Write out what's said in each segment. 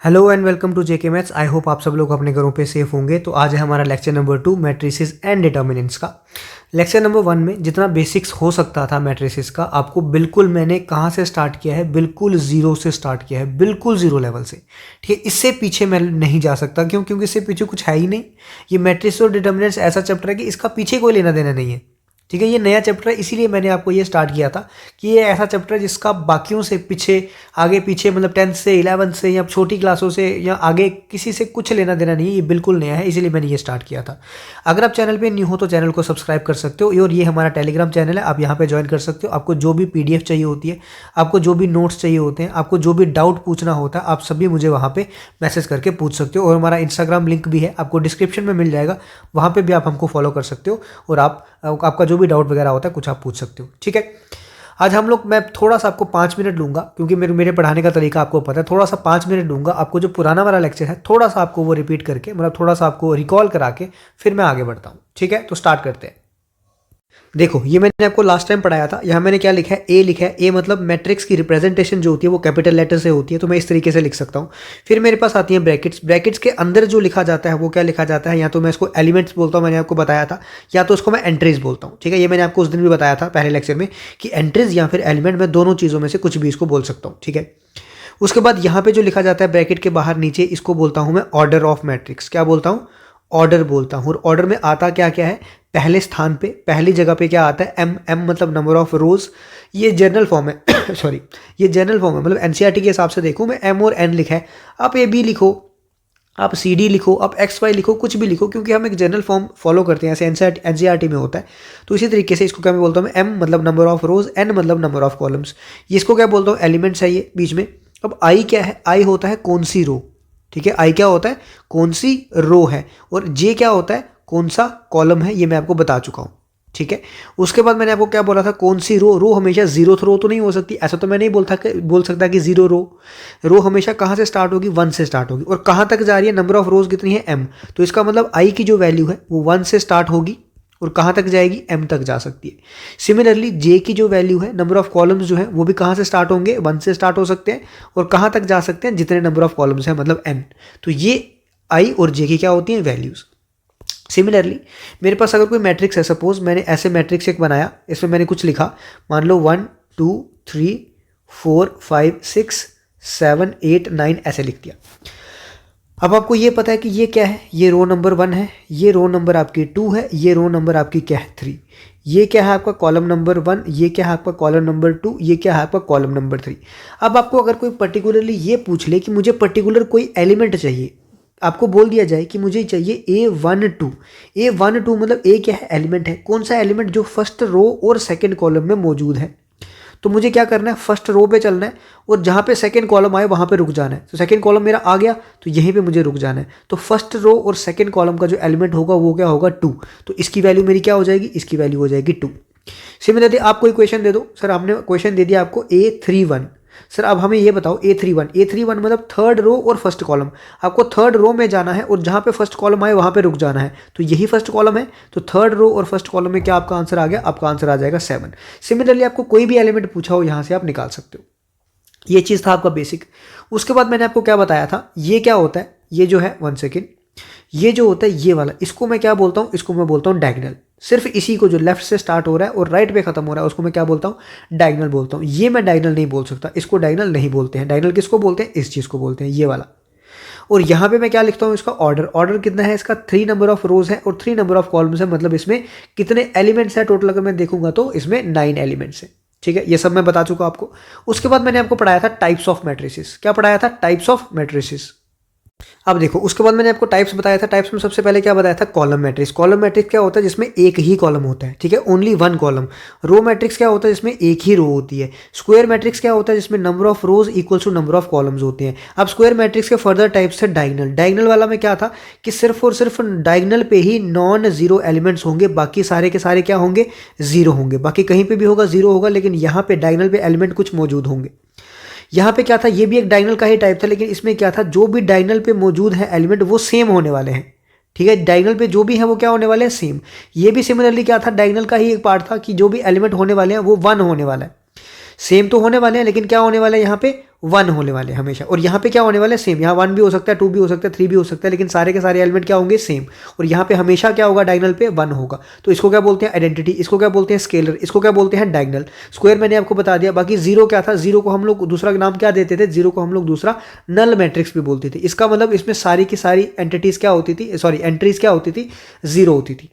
Hello and welcome to JK maths. I hope आप सब लोग अपने घरों पे सेफ होंगे। तो आज है हमारा lecture number 2 matrices and determinants का। लेक्चर नंबर 1 में जितना बेसिक्स हो सकता था मैट्रिसेस का आपको बिल्कुल मैंने कहाँ से स्टार्ट किया है, बिल्कुल जीरो से स्टार्ट किया है, बिल्कुल जीरो लेवल से। ठीक है, इससे पीछे मैं नहीं जा सकता। क्यों? क्योंकि इससे पीछे कुछ है ही नहीं। ये मैट्रिसेस और डिटर्मिनेंट्स ऐसा चैप्टर है कि इसका पीछे कोई लेना देना नहीं है। ठीक है, ये नया चैप्टर है, इसीलिए मैंने आपको ये स्टार्ट किया था कि ये ऐसा चैप्टर है जिसका बाकियों से पीछे आगे पीछे मतलब 10th से 11th से या छोटी क्लासों से या आगे किसी से कुछ लेना देना नहीं है। ये बिल्कुल नया है, इसीलिए मैंने ये स्टार्ट किया था। अगर आप चैनल पे न्यू हो तो चैनल को सब्सक्राइब कर सकते हो, और ये हमारा टेलीग्राम चैनल है, आप यहाँ पे ज्वाइन कर सकते हो। आपको जो भी PDF चाहिए होती है, आपको जो भी नोट्स चाहिए होते हैं, आपको जो भी डाउट पूछना होता है, आप सभी मुझे वहाँ पे मैसेज करके पूछ सकते हो। और हमारा इंस्टाग्राम लिंक भी है, आपको डिस्क्रिप्शन में मिल जाएगा, वहाँ पे भी आप हमको फॉलो कर सकते हो और आपका जो भी डाउट वगैरह होता है कुछ आप पूछ सकते हो। ठीक है, आज हम लोग मैं थोड़ा सा आपको 5 मिनट लूंगा, क्योंकि मेरे पढ़ाने का तरीका आपको पता है। थोड़ा सा 5 मिनट लूंगा आपको, जो पुराना वाला लेक्चर है थोड़ा सा आपको वो रिपीट करके, मतलब थोड़ा सा आपको रिकॉल करा के फिर मैं आगे बढ़ता हूँ। ठीक है, तो स्टार्ट करते हैं। देखो, ये मैंने आपको लास्ट टाइम पढ़ाया था। यहाँ मैंने क्या लिखा है, ए लिखा है। ए मतलब मैट्रिक्स की रिप्रेजेंटेशन जो होती है वो कैपिटल लेटर से होती है, तो मैं इस तरीके से लिख सकता हूँ। फिर मेरे पास आती है ब्रैकेट्स। ब्रैकेट्स के अंदर जो लिखा जाता है वो क्या लिखा जाता है, या तो मैं इसको एलिमेंट्स बोलता हूँ, मैंने आपको बताया था, या तो उसको मैं एंट्रीज बोलता हूँ। ठीक है, ये मैंने आपको उस दिन भी बताया था पहले लेक्चर में कि एंट्रीज या फिर एलिमेंट, मैं दोनों चीज़ों में से कुछ भी इसको बोल सकता हूँ। ठीक है, उसके बाद यहाँ पे जो लिखा जाता है ब्रैकेट के बाहर नीचे, इसको बोलता हूँ मैं ऑर्डर ऑफ मैट्रिक्स। क्या बोलता हूँ? ऑर्डर बोलता हूँ। और ऑर्डर में आता क्या क्या है, पहले स्थान पे पहली जगह पे क्या आता है, एम। एम मतलब नंबर ऑफ रोज। ये जनरल फॉर्म है सॉरी, ये जनरल फॉर्म है, मतलब एनसीईआरटी के हिसाब से देखो मैं एम और एन लिखा है। आप ए बी लिखो, आप सी डी लिखो, आप एक्स वाई लिखो, कुछ भी लिखो, क्योंकि हम एक जनरल फॉर्म फॉलो करते हैं, ऐसे एनसीईआरटी में होता है। तो इसी तरीके से इसको क्या मैं बोलता हूँ, एम मतलब नंबर ऑफ रोज, एन मतलब नंबर ऑफ कॉलम्स। इसको क्या बोलता हूँ, एलिमेंट्स है ये बीच में। अब आई क्या है, आई होता है कौन सी रो। ठीक है, आई क्या होता है, कौन सी रो है। और जे क्या होता है, कौन सा कॉलम है, ये मैं आपको बता चुका हूँ। ठीक है, उसके बाद मैंने आपको क्या बोला था, कौन सी रो। रो हमेशा जीरो रो तो नहीं हो सकती, ऐसा तो मैं नहीं बोल सकता कि जीरो रो। रो हमेशा कहाँ से स्टार्ट होगी, 1 से स्टार्ट होगी। और कहाँ तक जा रही है, नंबर ऑफ रोज कितनी है, m। तो इसका मतलब आई की जो वैल्यू है वो 1 से स्टार्ट होगी और कहाँ तक जाएगी, m तक जा सकती है। सिमिलरली जे की जो वैल्यू है, नंबर ऑफ कॉलम्स जो है वो भी कहाँ से स्टार्ट होंगे, 1 से स्टार्ट हो सकते हैं और कहाँ तक जा सकते हैं, जितने नंबर ऑफ कॉलम्स हैं, मतलब n। तो ये आई और जे की क्या होती हैं, वैल्यूज। सिमिलरली मेरे पास अगर कोई मैट्रिक्स है, सपोज मैंने ऐसे मैट्रिक्स एक बनाया, इसमें मैंने कुछ लिखा, मान लो 1 2 3 4 5 6 7 8 9 ऐसे लिख दिया। अब आपको ये पता है कि ये क्या है, ये रो नंबर 1 है, ये रो नंबर आपकी 2 है, ये रो नंबर आपकी क्या है, 3। ये क्या है आपका कॉलम नंबर 1, ये क्या है आपका कॉलम नंबर 2, ये क्या है आपका कॉलम नंबर 3। अब आपको अगर कोई पर्टिकुलरली ये पूछ ले कि मुझे पर्टिकुलर कोई एलिमेंट चाहिए, आपको बोल दिया जाए कि मुझे चाहिए A12। A12 मतलब ए क्या है, एलिमेंट है। कौन सा एलिमेंट, जो फर्स्ट रो और सेकंड कॉलम में मौजूद है। तो मुझे क्या करना है, फर्स्ट रो पे चलना है और जहाँ पे सेकंड कॉलम आए वहाँ पे रुक जाना है। तो सेकंड कॉलम मेरा आ गया तो यहीं पे मुझे रुक जाना है। तो फर्स्ट रो और सेकंड कॉलम का जो एलिमेंट होगा वो क्या होगा, 2। तो इसकी वैल्यू मेरी क्या हो जाएगी, इसकी वैल्यू हो जाएगी 2। सिमिलरली आप कोई क्वेश्चन दे दो, सर आपने क्वेश्चन दे दिया आपको A31, सर अब हमें ये बताओ A31 मतलब थर्ड रो और फर्स्ट कॉलम। आपको थर्ड रो में जाना है और जहाँ पे फर्स्ट कॉलम आए वहाँ पे रुक जाना है। तो यही फर्स्ट कॉलम है, तो थर्ड रो और फर्स्ट कॉलम में क्या आपका आंसर आ गया, आपका आंसर आ जाएगा 7। सिमिलरली आपको कोई भी एलिमेंट पूछा हो यहाँ से आप निकाल सकते हो। ये चीज़ था आपका बेसिक। उसके बाद मैंने आपको क्या बताया था, ये क्या होता है, ये जो है 1 सेकेंड, ये जो होता है ये वाला, इसको मैं क्या बोलता हूँ, इसको मैं बोलता हूँ डायगोनल। सिर्फ इसी को जो लेफ्ट से स्टार्ट हो रहा है और राइट पे खत्म हो रहा है उसको मैं क्या बोलता हूँ, डायगोनल बोलता हूँ। ये मैं डायगोनल नहीं बोल सकता, इसको डायगोनल नहीं बोलते हैं। डायगोनल किसको बोलते हैं, इस चीज़ को बोलते हैं, ये वाला। और यहाँ पे मैं क्या लिखता हूँ, इसका ऑर्डर। ऑर्डर कितना है इसका, 3 नंबर ऑफ रोज है और 3 नंबर ऑफ कॉलम्स है, मतलब इसमें कितने एलिमेंट्स है टोटल अगर मैं देखूंगा तो इसमें 9 एलिमेंट्स है। ठीक है, ये सब मैं बता चुका आपको। उसके बाद मैंने आपको पढ़ाया था टाइप्स ऑफ मैट्रिसेस। क्या पढ़ाया था, टाइप्स ऑफ मैट्रिसेस। अब देखो, उसके बाद मैंने आपको टाइप्स बताया था। टाइप्स में सबसे पहले क्या बताया था, कॉलम मैट्रिक्स। कॉलम मैट्रिक्स क्या होता है, जिसमें एक ही कॉलम होता है। ठीक है, ओनली 1 कॉलम। रो मैट्रिक्स क्या होता है, जिसमें एक ही रो होती है। स्क्वायर मैट्रिक्स क्या होता है, जिसमें number of rows equals to number of columns होते हैं। अब स्क्वायर मैट्रिक्स के फर्दर टाइप्स है डायगोनल। डायगोनल वाला में क्या था कि सिर्फ और सिर्फ डायगोनल पे ही नॉन जीरो एलिमेंट्स होंगे, बाकी सारे के सारे क्या होंगे, जीरो होंगे। बाकी कहीं पे भी होगा जीरो होगा, लेकिन यहाँ पे डायगोनल पे एलिमेंट कुछ मौजूद होंगे। यहाँ पे क्या था, ये भी एक डायगोनल का ही टाइप था, लेकिन इसमें क्या था, जो भी डायगोनल पे मौजूद है एलिमेंट वो सेम होने वाले हैं। ठीक है, डायगोनल पे जो भी है वो क्या होने वाले हैं, सेम। ये भी सिमिलरली क्या था, डायगोनल का ही एक पार्ट था कि जो भी एलिमेंट होने वाले हैं वो 1 होने वाला है। सेम तो होने वाले हैं, लेकिन क्या होने वाला है यहाँ पे, 1 होने वाले हमेशा, और यहाँ पे क्या होने वाला है, सेम। यहाँ 1 भी हो सकता है, 2 भी हो सकता है, 3 भी हो सकता है, लेकिन सारे के सारे एलिमेंट क्या होंगे, सेम। और यहाँ पे हमेशा क्या होगा, डायगोनल पे 1 होगा। तो इसको क्या बोलते हैं, आइडेंटिटी। इसको क्या बोलते हैं, स्केलर। इसको क्या बोलते हैं, डायगोनल। स्क्वायर मैंने आपको बता दिया। बाकी जीरो क्या था, जीरो को हम लोग दूसरा नाम क्या देते थे, जीरो को हम लोग दूसरा नल मैट्रिक्स भी बोलते थे। इसका मतलब इसमें सारी की सारी एंटिटीज क्या होती थी, सॉरी एंट्रीज क्या होती थी, जीरो होती थी।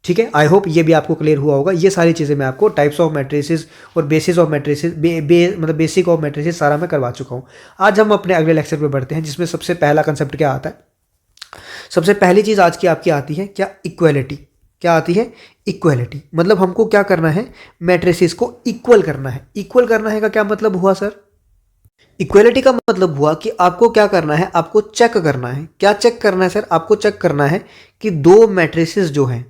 ठीक है, आई होप ये भी आपको क्लियर हुआ होगा। ये सारी चीज़ें मैं आपको टाइप्स ऑफ मैट्रिसेस और बेसिस ऑफ मैट्रिसेस मतलब बेसिक ऑफ मैट्रिसेस सारा मैं करवा चुका हूँ। आज हम अपने अगले लेक्चर पे बढ़ते हैं, जिसमें सबसे पहला कंसेप्ट क्या आता है। सबसे पहली चीज़ आज की आपकी आती है क्या, इक्वलिटी। क्या आती है, इक्वलिटी। मतलब हमको क्या करना है, मैट्रिसेस को इक्वल करना है। इक्वल करना है का क्या मतलब हुआ सर, इक्वलिटी का मतलब हुआ कि आपको क्या करना है, आपको चेक करना है। क्या चेक करना है सर, आपको चेक करना है कि दो मैट्रिसेस जो हैं,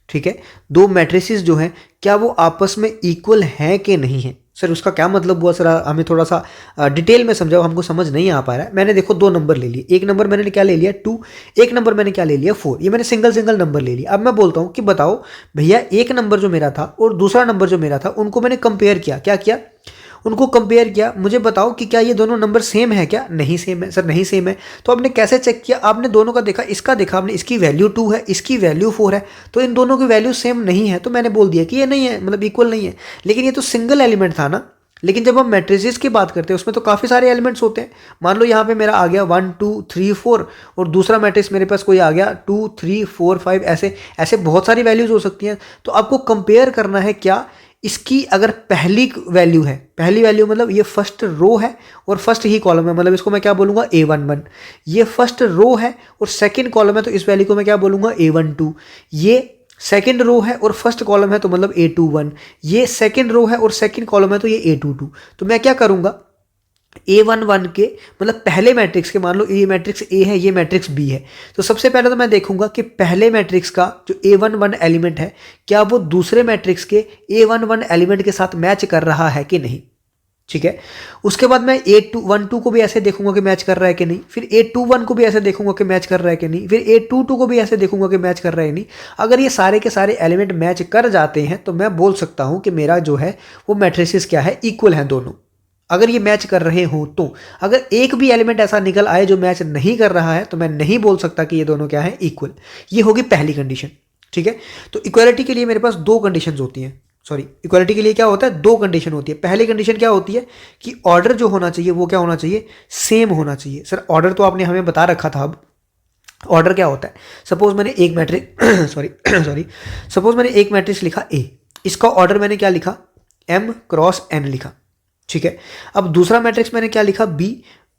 ठीक है, दो मैट्रिसेस जो हैं क्या वो आपस में इक्वल हैं कि नहीं है। सर उसका क्या मतलब हुआ सर, हमें थोड़ा सा डिटेल में समझाओ, हमको समझ नहीं आ पा रहा है। मैंने देखो 2 नंबर ले लिए। एक नंबर मैंने क्या ले लिया 2, एक नंबर मैंने क्या ले लिया 4। ये मैंने सिंगल सिंगल नंबर ले लिया। अब मैं बोलता हूँ कि बताओ भैया, एक नंबर जो मेरा था और दूसरा नंबर जो मेरा था, उनको मैंने कंपेयर किया। क्या किया, उनको कंपेयर किया। मुझे बताओ कि क्या ये दोनों नंबर सेम है क्या, नहीं सेम है। सर नहीं सेम है। तो आपने कैसे चेक किया, आपने दोनों का देखा, इसका देखा आपने, इसकी वैल्यू 2 है, इसकी वैल्यू 4 है, तो इन दोनों की वैल्यू सेम नहीं है। तो मैंने बोल दिया कि ये नहीं है, मतलब इक्वल नहीं है। लेकिन ये तो सिंगल एलिमेंट था ना। लेकिन जब हम मैट्रिसेस की बात करते हैं उसमें तो काफ़ी सारे एलिमेंट्स होते हैं। मान लो यहाँ पे मेरा आ गया 1 2 3 4 और दूसरा मैट्रिक्स मेरे पास कोई आ गया 2 3 4 5, ऐसे ऐसे बहुत सारी वैल्यूज हो सकती हैं। तो आपको कंपेयर करना है क्या, इसकी अगर पहली वैल्यू है, पहली वैल्यू मतलब ये फर्स्ट रो है और फर्स्ट ही कॉलम है, मतलब इसको मैं क्या बोलूँगा, A11। ये फर्स्ट रो है और सेकंड कॉलम है, तो इस वैल्यू को मैं क्या बोलूँगा, A12। ये सेकंड रो है और फर्स्ट कॉलम है, तो मतलब A21। ये सेकंड रो है और सेकंड कॉलम है, तो ये A22। तो मैं क्या करूँगा, A11 के मतलब पहले मैट्रिक्स के, मान लो ये मैट्रिक्स A है, ये मैट्रिक्स B है, तो सबसे पहले तो मैं देखूंगा कि पहले मैट्रिक्स का जो A11 एलिमेंट है क्या वो दूसरे मैट्रिक्स के A11 एलिमेंट के साथ मैच कर रहा है कि नहीं। ठीक है, उसके बाद मैं A12 को भी ऐसे देखूंगा कि मैच कर रहा है कि नहीं, फिर A21 को भी ऐसे देखूंगा कि मैच कर रहा है कि नहीं, फिर A22 को भी ऐसे देखूंगा कि मैच कर रहा है कि नहीं। अगर ये सारे के सारे एलिमेंट मैच कर जाते हैं तो मैं बोल सकता हूं कि मेरा जो है वो मैट्रिसेस क्या है, इक्वल हैं दोनों। अगर ये मैच कर रहे हो तो, अगर एक भी एलिमेंट ऐसा निकल आए जो मैच नहीं कर रहा है, तो मैं नहीं बोल सकता कि ये दोनों क्या है, इक्वल। ये होगी पहली कंडीशन। ठीक है, तो इक्वालिटी के लिए मेरे पास 2 कंडीशंस होती हैं। सॉरी, इक्वालिटी के लिए क्या होता है, 2 कंडीशन होती है। पहली कंडीशन क्या होती है कि ऑर्डर जो होना चाहिए वो क्या होना चाहिए, सेम होना चाहिए। सर ऑर्डर तो आपने हमें बता रखा था। अब ऑर्डर क्या होता है, सपोज मैंने एक मैट्रिक्स सॉरी सपोज मैंने एक मैट्रिक्स लिखा A, इसका ऑर्डर मैंने क्या लिखा, M क्रॉस N लिखा। ठीक है, अब दूसरा मैट्रिक्स मैंने क्या लिखा B,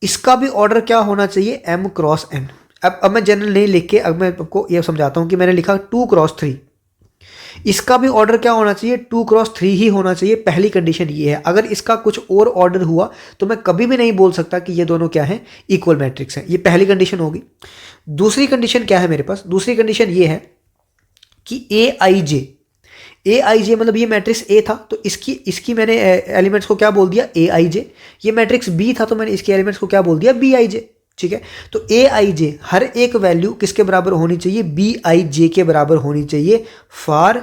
इसका भी ऑर्डर क्या होना चाहिए, M क्रॉस N। अब मैं जनरल नहीं लिख के, अब मैं आपको ये समझाता हूं कि मैंने लिखा 2 क्रॉस 3, इसका भी ऑर्डर क्या होना चाहिए, 2 क्रॉस 3 ही होना चाहिए। पहली कंडीशन ये है। अगर इसका कुछ और ऑर्डर हुआ तो मैं कभी भी नहीं बोल सकता कि ये दोनों क्या है, इक्वल मैट्रिक्स हैं। ये पहली कंडीशन होगी। दूसरी कंडीशन क्या है मेरे पास, दूसरी कंडीशन ये है कि ए आई जे मतलब ये मैट्रिक्स ए था तो इसकी मैंने एलिमेंट्स को क्या बोल दिया, ए आई जे। ये मैट्रिक्स बी था तो मैंने इसके एलिमेंट्स को क्या बोल दिया, बी आई जे। ठीक है, तो ए आई जे हर एक वैल्यू किसके बराबर होनी चाहिए, बी आई जे के बराबर होनी चाहिए फॉर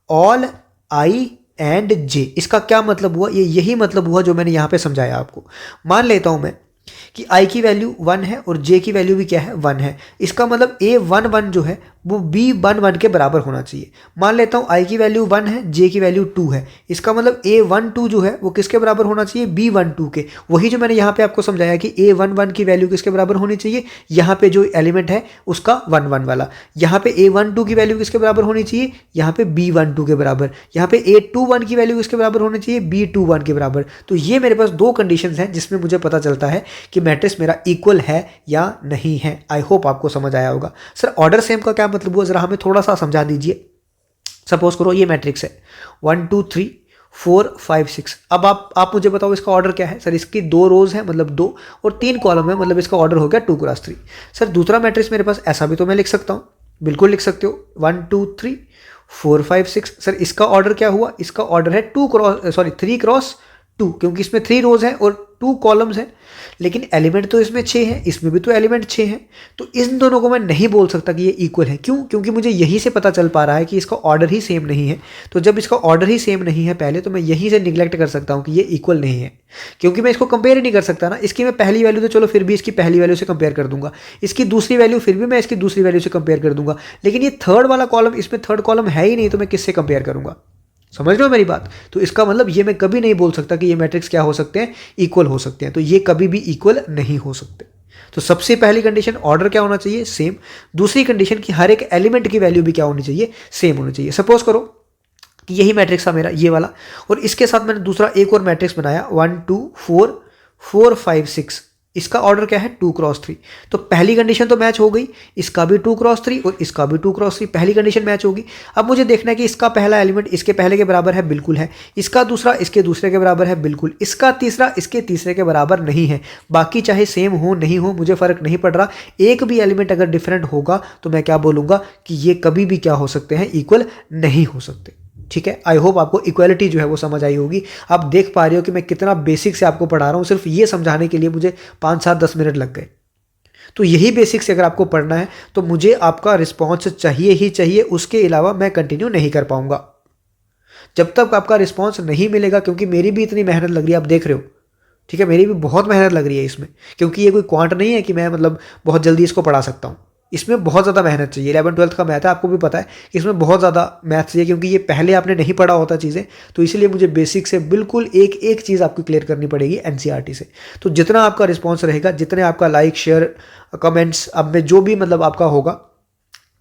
ऑल आई एंड जे। इसका क्या मतलब हुआ, ये यही मतलब हुआ जो मैंने यहां पे समझाया आपको। मान लेता हूं मैं कि i की वैल्यू 1 है और j की वैल्यू भी क्या है, 1 है। इसका मतलब A11 जो है वो B11 के बराबर होना चाहिए। मान लेता हूँ i की वैल्यू 1 है, j की वैल्यू 2 है। इसका मतलब A12 जो है वो किसके बराबर होना चाहिए, B12 के। वही जो मैंने यहाँ पे आपको समझाया कि A11 की वैल्यू किसके बराबर होनी चाहिए, यहाँ पे जो एलिमेंट है उसका 1 1 वाला। यहाँ पे A12 की वैल्यू किसके बराबर होनी चाहिए, यहाँ पे B12 के बराबर। यहाँ पे A21 की वैल्यू किसके बराबर होनी चाहिए, B21 के बराबर। तो ये मेरे पास 2 कंडीशंस हैं जिसमें मुझे पता चलता है कि मैट्रिक्स मेरा इक्वल है या नहीं है। आई होप आपको समझ आया होगा। सर ऑर्डर सेम का क्या मतलब हुआ, जरा हमें थोड़ा सा समझा दीजिए। सपोज करो ये मैट्रिक्स है 1 2 3 4 5 6। अब आप मुझे बताओ इसका ऑर्डर क्या है। सर इसकी 2 रोज है मतलब 2 और 3 कॉलम है, मतलब इसका ऑर्डर हो गया 2 क्रॉस 3। सर दूसरा मैट्रिक्स मेरे पास ऐसा भी तो मैं लिख सकता हूँ, बिल्कुल लिख सकते हो 1 2 3 4 5 6। सर इसका ऑर्डर क्या हुआ, इसका ऑर्डर है 3 क्रॉस 2, क्योंकि इसमें 3 रोज है और 2 कॉलम्स हैं, लेकिन एलिमेंट तो इसमें 6 है, इसमें भी तो एलिमेंट 6 है। तो इन दोनों को मैं नहीं बोल सकता कि ये इक्वल है। क्यों? क्योंकि मुझे यहीं से पता चल पा रहा है कि इसका ऑर्डर ही सेम नहीं है। तो जब इसका ऑर्डर ही सेम नहीं है पहले, तो मैं यहीं से निगलेक्ट कर सकता हूँ कि ये इक्वल नहीं है, क्योंकि मैं इसको कंपेयर ही नहीं कर सकता ना। इसकी मैं पहली वैल्यू तो चलो फिर भी इसकी पहली वैल्यू से कंपेयर कर दूंगा, इसकी दूसरी वैल्यू फिर भी मैं इसकी दूसरी वैल्यू से कंपेयर कर दूंगा, लेकिन ये थर्ड वाला कॉलम, इसमें थर्ड कॉलम है ही नहीं, तो मैं किससे कंपेयर करूंगा? समझ रहे हो मेरी बात? तो इसका मतलब ये मैं कभी नहीं बोल सकता कि ये मैट्रिक्स क्या हो सकते हैं, इक्वल हो सकते हैं। तो ये कभी भी इक्वल नहीं हो सकते। तो सबसे पहली कंडीशन, ऑर्डर क्या होना चाहिए? सेम। दूसरी कंडीशन कि हर एक एलिमेंट की वैल्यू भी क्या होनी चाहिए? सेम होनी चाहिए। सपोज करो कि यही मैट्रिक्स था मेरा, ये वाला, और इसके साथ मैंने दूसरा एक और मैट्रिक्स बनाया 1 2 4 4 5 6। इसका ऑर्डर क्या है? 2 क्रॉस 3। तो पहली कंडीशन तो मैच हो गई, इसका भी 2 क्रॉस 3 और इसका भी 2 क्रॉस 3, पहली कंडीशन मैच होगी। अब मुझे देखना है कि इसका पहला एलिमेंट इसके पहले के बराबर है, बिल्कुल है। इसका दूसरा इसके दूसरे के बराबर है, बिल्कुल। इसका तीसरा इसके तीसरे के बराबर नहीं है। बाकी चाहे सेम हो नहीं हो, मुझे फर्क नहीं पड़ रहा। एक भी एलिमेंट अगर डिफरेंट होगा तो मैं क्या बोलूंगा कि ये कभी भी क्या हो सकते हैं? इक्वल नहीं हो सकते। ठीक है, आई होप आपको इक्वालिटी जो है वो समझ आई होगी। आप देख पा रहे हो कि मैं कितना बेसिक से आपको पढ़ा रहा हूँ, सिर्फ ये समझाने के लिए मुझे 5 7 10 मिनट लग गए। तो यही बेसिक से अगर आपको पढ़ना है तो मुझे आपका रिस्पॉन्स चाहिए ही चाहिए, उसके अलावा मैं कंटिन्यू नहीं कर पाऊंगा। जब तक आपका रिस्पॉन्स नहीं मिलेगा, क्योंकि मेरी भी इतनी मेहनत लग रही है, आप देख रहे हो, ठीक है, मेरी भी बहुत मेहनत लग रही है इसमें, क्योंकि ये कोई क्वांट नहीं है कि मैं मतलब बहुत जल्दी इसको पढ़ा सकता हूँ। इसमें बहुत ज़्यादा मेहनत चाहिए। 11 12 का मैथ है, आपको भी पता है कि इसमें बहुत ज़्यादा मैथ चाहिए, क्योंकि ये पहले आपने नहीं पढ़ा होता चीज़ें। तो इसलिए मुझे बेसिक से बिल्कुल एक एक चीज़ आपको क्लियर करनी पड़ेगी एनसीईआरटी से। तो जितना आपका रिस्पॉन्स रहेगा, जितने आपका लाइक शेयर कमेंट्स, अब में जो भी मतलब आपका होगा,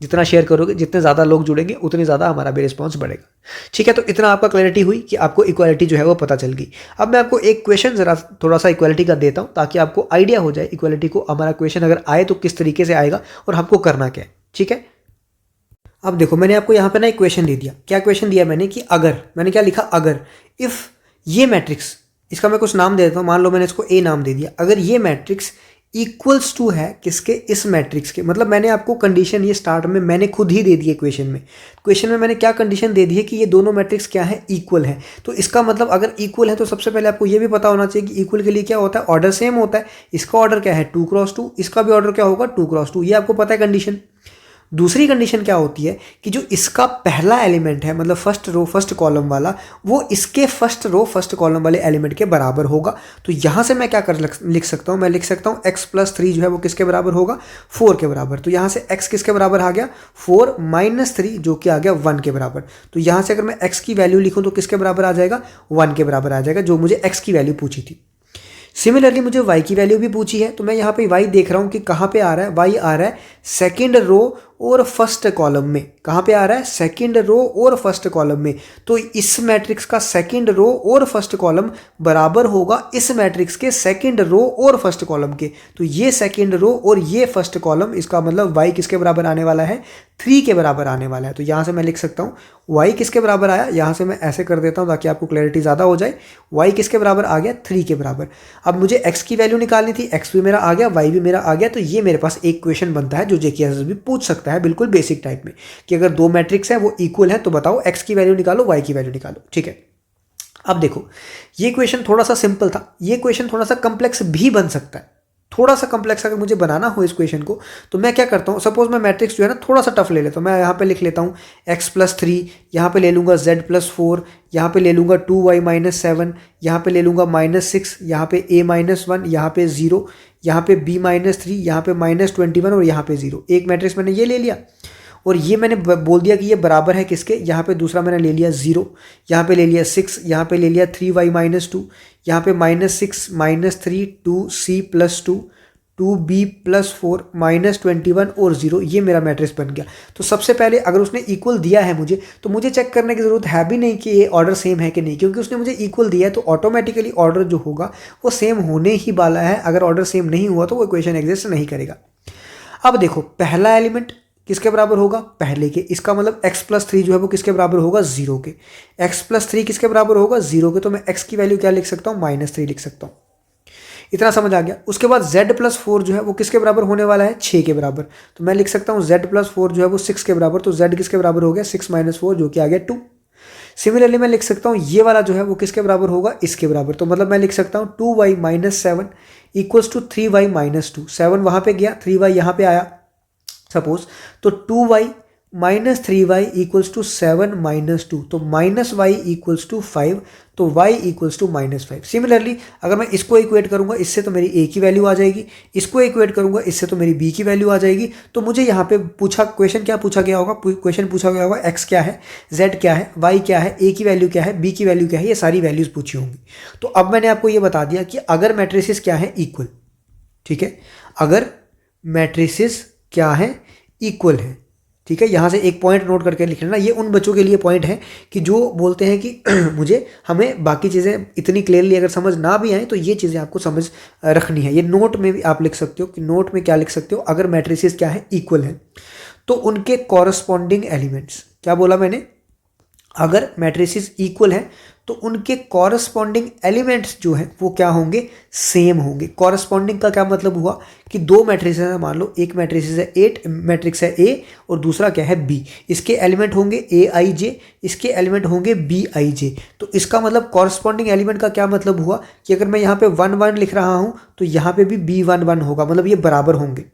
जितना शेयर करोगे, जितने ज़्यादा लोग जुड़ेंगे, उतनी ज़्यादा हमारा भी रिस्पॉन्स बढ़ेगा। ठीक है, तो इतना आपका क्लैरिटी हुई कि आपको इक्वालिटी जो है वो पता चल गई। अब मैं आपको एक क्वेश्चन ज़रा थोड़ा सा इक्वालिटी का देता हूँ, ताकि आपको आइडिया हो जाए इक्वालिटी को हमारा क्वेश्चन अगर आए तो किस तरीके से आएगा और हमको करना क्या है। ठीक है, अब देखो, मैंने आपको यहाँ पे ना एक क्वेश्चन दे दिया। क्या क्वेश्चन दिया मैंने कि अगर, मैंने क्या लिखा? अगर इफ़ ये मैट्रिक्स, इसका मैं कुछ नाम दे देता हूँ, मान लो मैंने इसको ए नाम दे दिया। अगर ये मैट्रिक्स इक्वल्स टू है किसके? इस मैट्रिक्स के। मतलब मैंने आपको कंडीशन ये स्टार्ट में मैंने खुद ही दे दी है क्वेश्चन में। क्वेश्चन में मैंने क्या कंडीशन दे दी है कि ये दोनों मैट्रिक्स क्या है? इक्वल है। तो इसका मतलब अगर इक्वल है तो सबसे पहले आपको ये भी पता होना चाहिए कि इक्वल के लिए क्या होता है? ऑर्डर सेम होता है। इसका ऑर्डर क्या है? 2 क्रॉस 2। इसका भी ऑर्डर क्या होगा? 2 क्रॉस 2। ये आपको पता है कंडीशन। दूसरी कंडीशन क्या होती है कि जो इसका पहला एलिमेंट है, मतलब फर्स्ट रो फर्स्ट कॉलम वाला, वो इसके फर्स्ट रो फर्स्ट कॉलम वाले एलिमेंट के बराबर होगा। तो यहाँ से मैं क्या लिख सकता हूँ? मैं लिख सकता हूँ x + 3 जो है वो किसके बराबर होगा? 4 के बराबर। तो यहाँ से x किसके बराबर आ गया? 4 - 3 जो कि आ गया 1 के बराबर। तो यहाँ से अगर मैं x की वैल्यू लिखूँ तो किसके बराबर आ जाएगा? 1 के बराबर आ जाएगा, जो मुझे x की वैल्यू पूछी थी। सिमिलरली मुझे y की वैल्यू भी पूछी है, तो मैं यहाँ पे y देख रहा हूँ कि कहाँ पे आ रहा है? y आ रहा है सेकेंड रो और फर्स्ट कॉलम में। कहाँ पे आ रहा है? सेकेंड रो और फर्स्ट कॉलम में। तो इस मैट्रिक्स का सेकेंड रो और फर्स्ट कॉलम बराबर होगा इस मैट्रिक्स के सेकेंड रो और फर्स्ट कॉलम के। तो ये सेकेंड रो और ये फर्स्ट कॉलम, इसका मतलब y किसके बराबर आने वाला है? 3 के बराबर आने वाला है। तो यहाँ से मैं लिख सकता हूँ y किसके बराबर आया? यहाँ से मैं ऐसे कर देता हूँ ताकि आपको क्लैरिटी ज़्यादा हो जाए। y किसके बराबर आ गया? 3 के बराबर। अब मुझे x की वैल्यू निकालनी थी, x भी मेरा आ गया, y भी मेरा आ गया। तो ये मेरे पास एक क्वेश्चन बनता है जो जेकेएसएस भी पूछ सकता है, बिल्कुल बेसिक टाइप में, कि अगर दो मैट्रिक्स है वो इक्वल है तो बताओ x की वैल्यू निकालो, y की वैल्यू निकालो। ठीक है, अब देखो, ये क्वेश्चन थोड़ा सा सिंपल था, ये क्वेश्चन थोड़ा सा कॉम्प्लेक्स भी बन सकता है। थोड़ा सा कॉम्प्लेक्स अगर मुझे बनाना हो इस क्वेश्चन को, तो मैं क्या करता हूँ? सपोज मैं मैट्रिक्स जो है ना थोड़ा सा टफ ले लेता हूँ। मैं यहाँ पे लिख लेता हूँ x + 3, यहाँ पे ले लूँगा z + 4, यहाँ पे ले लूँगा 2y - 7, यहाँ पे ले लूँगा -6, यहाँ पे a - 1, यहाँ पे 0, यहाँ पे b - 3, यहाँ पे -21 और यहाँ पे 0। एक मैट्रिक्स मैंने ये ले लिया और ये मैंने बोल दिया कि ये बराबर है किसके? यहाँ पे दूसरा मैंने ले लिया 0, यहाँ पे ले लिया 6, यहाँ पे ले लिया 3y - 2, यहाँ पे -6 - 3 2c + 2 2b + 4 -21 और 0। ये मेरा मैट्रिक्स बन गया। तो सबसे पहले अगर उसने इक्वल दिया है मुझे, तो मुझे चेक करने की ज़रूरत है भी नहीं कि ये ऑर्डर सेम है कि नहीं, क्योंकि उसने मुझे इक्वल दिया है तो ऑटोमेटिकली ऑर्डर जो होगा वो सेम होने ही वाला है। अगर ऑर्डर सेम नहीं हुआ तो वो इक्वेशन एग्जिस्ट नहीं करेगा। अब देखो, पहला एलिमेंट किसके बराबर होगा? पहले के। इसका मतलब x + 3 जो है वो किसके बराबर होगा? 0 के। x + 3 किसके बराबर होगा? 0 के। तो मैं x की वैल्यू क्या लिख सकता हूँ? -3 लिख सकता हूँ। इतना समझ आ गया। उसके बाद z + 4 जो है वो किसके बराबर होने वाला है? 6 के बराबर। तो मैं लिख सकता हूँ z + 4 जो है वो 6 के बराबर। तो z किसके बराबर हो गया? 6 - 4 जो कि आ गया 2। सिमिलरली मैं लिख सकता हूँ ये वाला जो है वो किसके बराबर होगा, इसके बराबर। तो मतलब मैं लिख सकता हूँ 2y minus 7 equals to 3y minus 2। 7 वहाँ पे गया, 3y यहाँ पे आया सपोज, तो 2y minus 3y equals to 7 minus 2, तो माइनस y इक्वल्स टू 5, तो y equals to minus 5। Similarly अगर मैं इसको इक्वेट करूंगा इससे तो मेरी a की वैल्यू आ जाएगी, इसको इक्वेट करूंगा इससे तो मेरी b की वैल्यू आ जाएगी। तो मुझे यहाँ पे क्वेश्चन क्या पूछा गया होगा, क्वेश्चन पूछा गया होगा x क्या है, z क्या है, y क्या है, a की वैल्यू क्या है, b की वैल्यू क्या है, ये सारी वैल्यूज पूछी होंगी। तो अब मैंने आपको ये बता दिया कि अगर मैट्रिसेस क्या है, इक्वल, ठीक है, अगर मैट्रिसेस क्या है, इक्वल है, ठीक है। यहाँ से एक पॉइंट नोट करके लिख लेना, ये उन बच्चों के लिए पॉइंट है कि जो बोलते हैं कि मुझे हमें बाकी चीज़ें इतनी क्लियरली अगर समझ ना भी आए तो ये चीज़ें आपको समझ रखनी है। ये नोट में भी आप लिख सकते हो कि नोट में क्या लिख सकते हो, अगर मैट्रिसेस क्या है, इक्वल है, तो उनके कॉरस्पॉन्डिंग एलिमेंट्स, क्या बोला मैंने, अगर मैट्रिसेस इक्वल है तो उनके कॉरस्पॉन्डिंग एलिमेंट्स जो है वो क्या होंगे, सेम होंगे। कॉरस्पॉन्डिंग का क्या मतलब हुआ कि दो मैट्रिसेस है, मान लो एक मैट्रिसेस है 8 मैट्रिक्स है A और दूसरा क्या है B, इसके एलिमेंट होंगे AIJ, इसके एलिमेंट होंगे BIJ। तो इसका मतलब कॉरस्पॉन्डिंग एलिमेंट का क्या मतलब हुआ कि अगर मैं यहाँ पे 1 1 लिख रहा हूँ तो यहाँ पे भी B1 1 होगा, मतलब ये बराबर होंगे।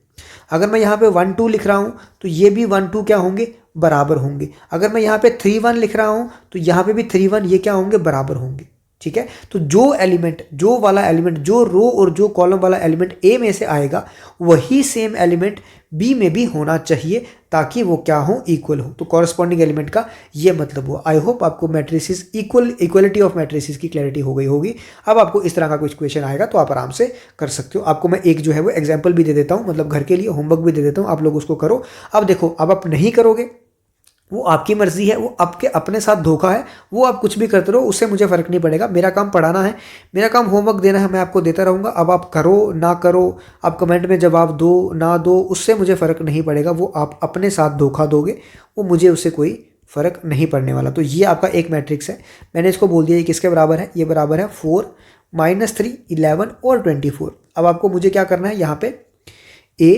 अगर मैं यहाँ पे 1 2 लिख रहा हूँ तो ये भी 1 2 क्या होंगे, बराबर होंगे। अगर मैं यहाँ पे 3 1 लिख रहा हूँ तो यहाँ पे भी 3 1 ये क्या होंगे, बराबर होंगे, ठीक है। तो जो एलिमेंट, जो वाला एलिमेंट, जो रो और जो कॉलम वाला एलिमेंट ए में से आएगा वही सेम एलिमेंट बी में भी होना चाहिए ताकि वो क्या हो, इक्वल हो। तो कॉरस्पॉन्डिंग एलिमेंट का ये मतलब हुआ। आई होप आपको मैट्रिसेस इक्वलिटी ऑफ मैट्रिसेस की क्लैरिटी हो गई होगी। अब आपको इस तरह का कुछ क्वेश्चन आएगा तो आप आराम से कर सकते हो। आपको मैं एक जो है वो एग्जाम्पल भी दे देता हूँ, मतलब घर के लिए होमवर्क भी दे देता हूँ, आप लोग उसको करो। अब देखो, अब आप नहीं करोगे वो आपकी मर्जी है, वो आपके अपने साथ धोखा है, वो आप कुछ भी करते रहो, उससे मुझे फ़र्क नहीं पड़ेगा। मेरा काम पढ़ाना है, मेरा काम होमवर्क देना है, मैं आपको देता रहूँगा। अब आप करो ना करो, आप कमेंट में जवाब दो ना दो, उससे मुझे फ़र्क नहीं पड़ेगा। वो आप अपने साथ धोखा दोगे, वो मुझे उससे कोई फ़र्क नहीं पड़ने वाला। तो ये आपका एक मैट्रिक्स है, मैंने इसको बोल दिया ये किसके बराबर है, ये बराबर है 4 -3 11 और 24। अब आपको मुझे क्या करना है, यहाँ पे A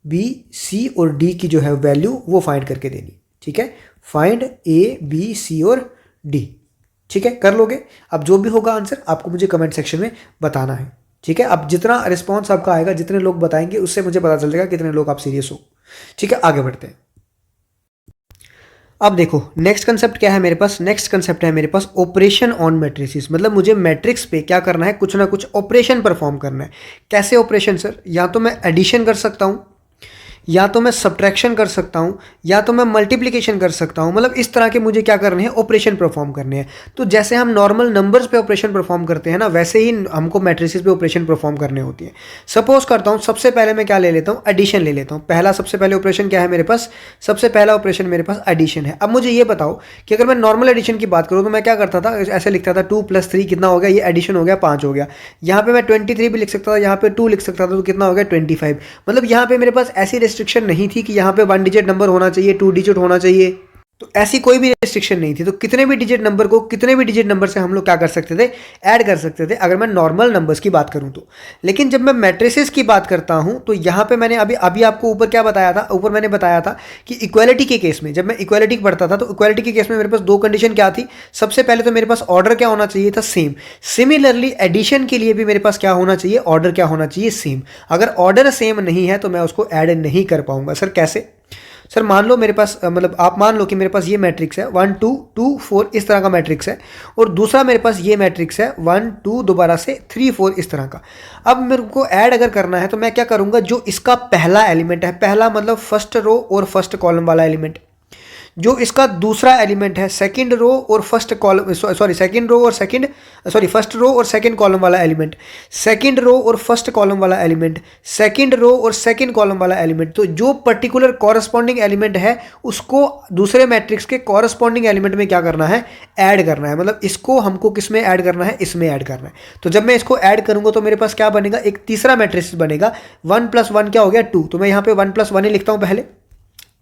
B C और D की जो है वैल्यू वो फाइंड करके देनी, ठीक है। फाइंड A B C और D, ठीक है, कर लोगे। अब जो भी होगा आंसर आपको मुझे कमेंट सेक्शन में बताना है, ठीक है। अब जितना रिस्पॉन्स आपका आएगा, जितने लोग बताएंगे, उससे मुझे पता चल जाएगा कितने लोग आप सीरियस हो, ठीक है। आगे बढ़ते हैं। अब देखो नेक्स्ट कंसेप्ट क्या है मेरे पास, नेक्स्ट कंसेप्ट है मेरे पास ऑपरेशन ऑन मैट्रिसेस। मतलब मुझे मैट्रिक्स पे क्या करना है, कुछ ना कुछ ऑपरेशन परफॉर्म करना है। कैसे ऑपरेशन सर, या तो मैं एडिशन कर सकता हूँ, या तो मैं सब्ट्रैक्शन कर सकता हूँ, या तो मैं मल्टीप्लिकेशन कर सकता हूँ। मतलब इस तरह के मुझे क्या करने हैं, ऑपरेशन परफॉर्म करने हैं। तो जैसे हम नॉर्मल नंबर्स पे ऑपरेशन परफॉर्म करते हैं ना, वैसे ही हमको मैट्रिसेस पे ऑपरेशन परफॉर्म करने होती है। सपोज करता हूँ, सबसे पहले मैं क्या ले लेता हूँ, एडिशन ले लेता हूँ। पहला सबसे पहले ऑपरेशन क्या है मेरे पास, सबसे पहला ऑपरेशन मेरे पास एडिशन है। अब मुझे ये बताओ कि अगर मैं नॉर्मल एडिशन की बात करूँ तो मैं क्या करता था, ऐसे लिखता था 2 + 3 कितना हो गया, ये एडिशन हो गया 5 हो गया। यहाँ पे मैं 23 भी लिख सकता था, यहाँ पे 2 लिख सकता था, तो कितना हो गया 25। मतलब यहाँ पे मेरे पास ऐसी रिस्ट्रिक्शन नहीं थी कि यहाँ पे 1 डिजिट नंबर होना चाहिए, 2 डिजिट होना चाहिए, तो ऐसी कोई भी रिस्ट्रिक्शन नहीं थी। तो कितने भी डिजिट नंबर को कितने भी डिजिट नंबर से हम लोग क्या कर सकते थे, ऐड कर सकते थे, अगर मैं नॉर्मल नंबर्स की बात करूं तो। लेकिन जब मैं मैट्रिसेस की बात करता हूं तो यहाँ पे मैंने अभी आपको ऊपर क्या बताया था, ऊपर मैंने बताया था कि इक्वालिटी के केस में, जब मैं इक्वालिटी पढ़ता था तो इक्वालिटी के केस में मेरे पास 2 कंडीशन क्या थी। सबसे पहले तो मेरे पास ऑर्डर क्या होना चाहिए था, सेम। सिमिलरली एडिशन के लिए भी मेरे पास क्या होना चाहिए, ऑर्डर क्या होना चाहिए, सेम। अगर ऑर्डर सेम नहीं है तो मैं उसको ऐड नहीं कर पाऊंगा। सर कैसे, सर मान लो मेरे पास, मतलब आप मान लो कि मेरे पास ये मैट्रिक्स है 1 2 2 4 इस तरह का मैट्रिक्स है, और दूसरा मेरे पास ये मैट्रिक्स है 1 2 दोबारा से 3 4 इस तरह का। अब मेरे को ऐड अगर करना है तो मैं क्या करूँगा, जो इसका पहला एलिमेंट है, पहला मतलब फर्स्ट रो और फर्स्ट कॉलम वाला एलिमेंट, जो इसका दूसरा एलिमेंट है सेकंड रो और first column, sorry second row और सेकंड, सॉरी फर्स्ट रो और सेकंड कॉलम वाला एलिमेंट, सेकंड रो और फर्स्ट कॉलम वाला एलिमेंट, सेकंड रो और सेकंड कॉलम वाला एलिमेंट। तो जो पर्टिकुलर कॉरस्पॉन्डिंग एलिमेंट है उसको दूसरे मैट्रिक्स के कॉरस्पॉन्डिंग एलिमेंट में क्या करना है, ऐड करना है। मतलब इसको हमको किस में ऐड करना है, इसमें ऐड करना है। तो जब मैं इसको ऐड करूंगा तो मेरे पास क्या बनेगा, एक तीसरा मैट्रिक्स बनेगा। 1 + 1 क्या हो गया 2, तो मैं यहाँ पे 1 + 1 ही लिखता हूँ पहले,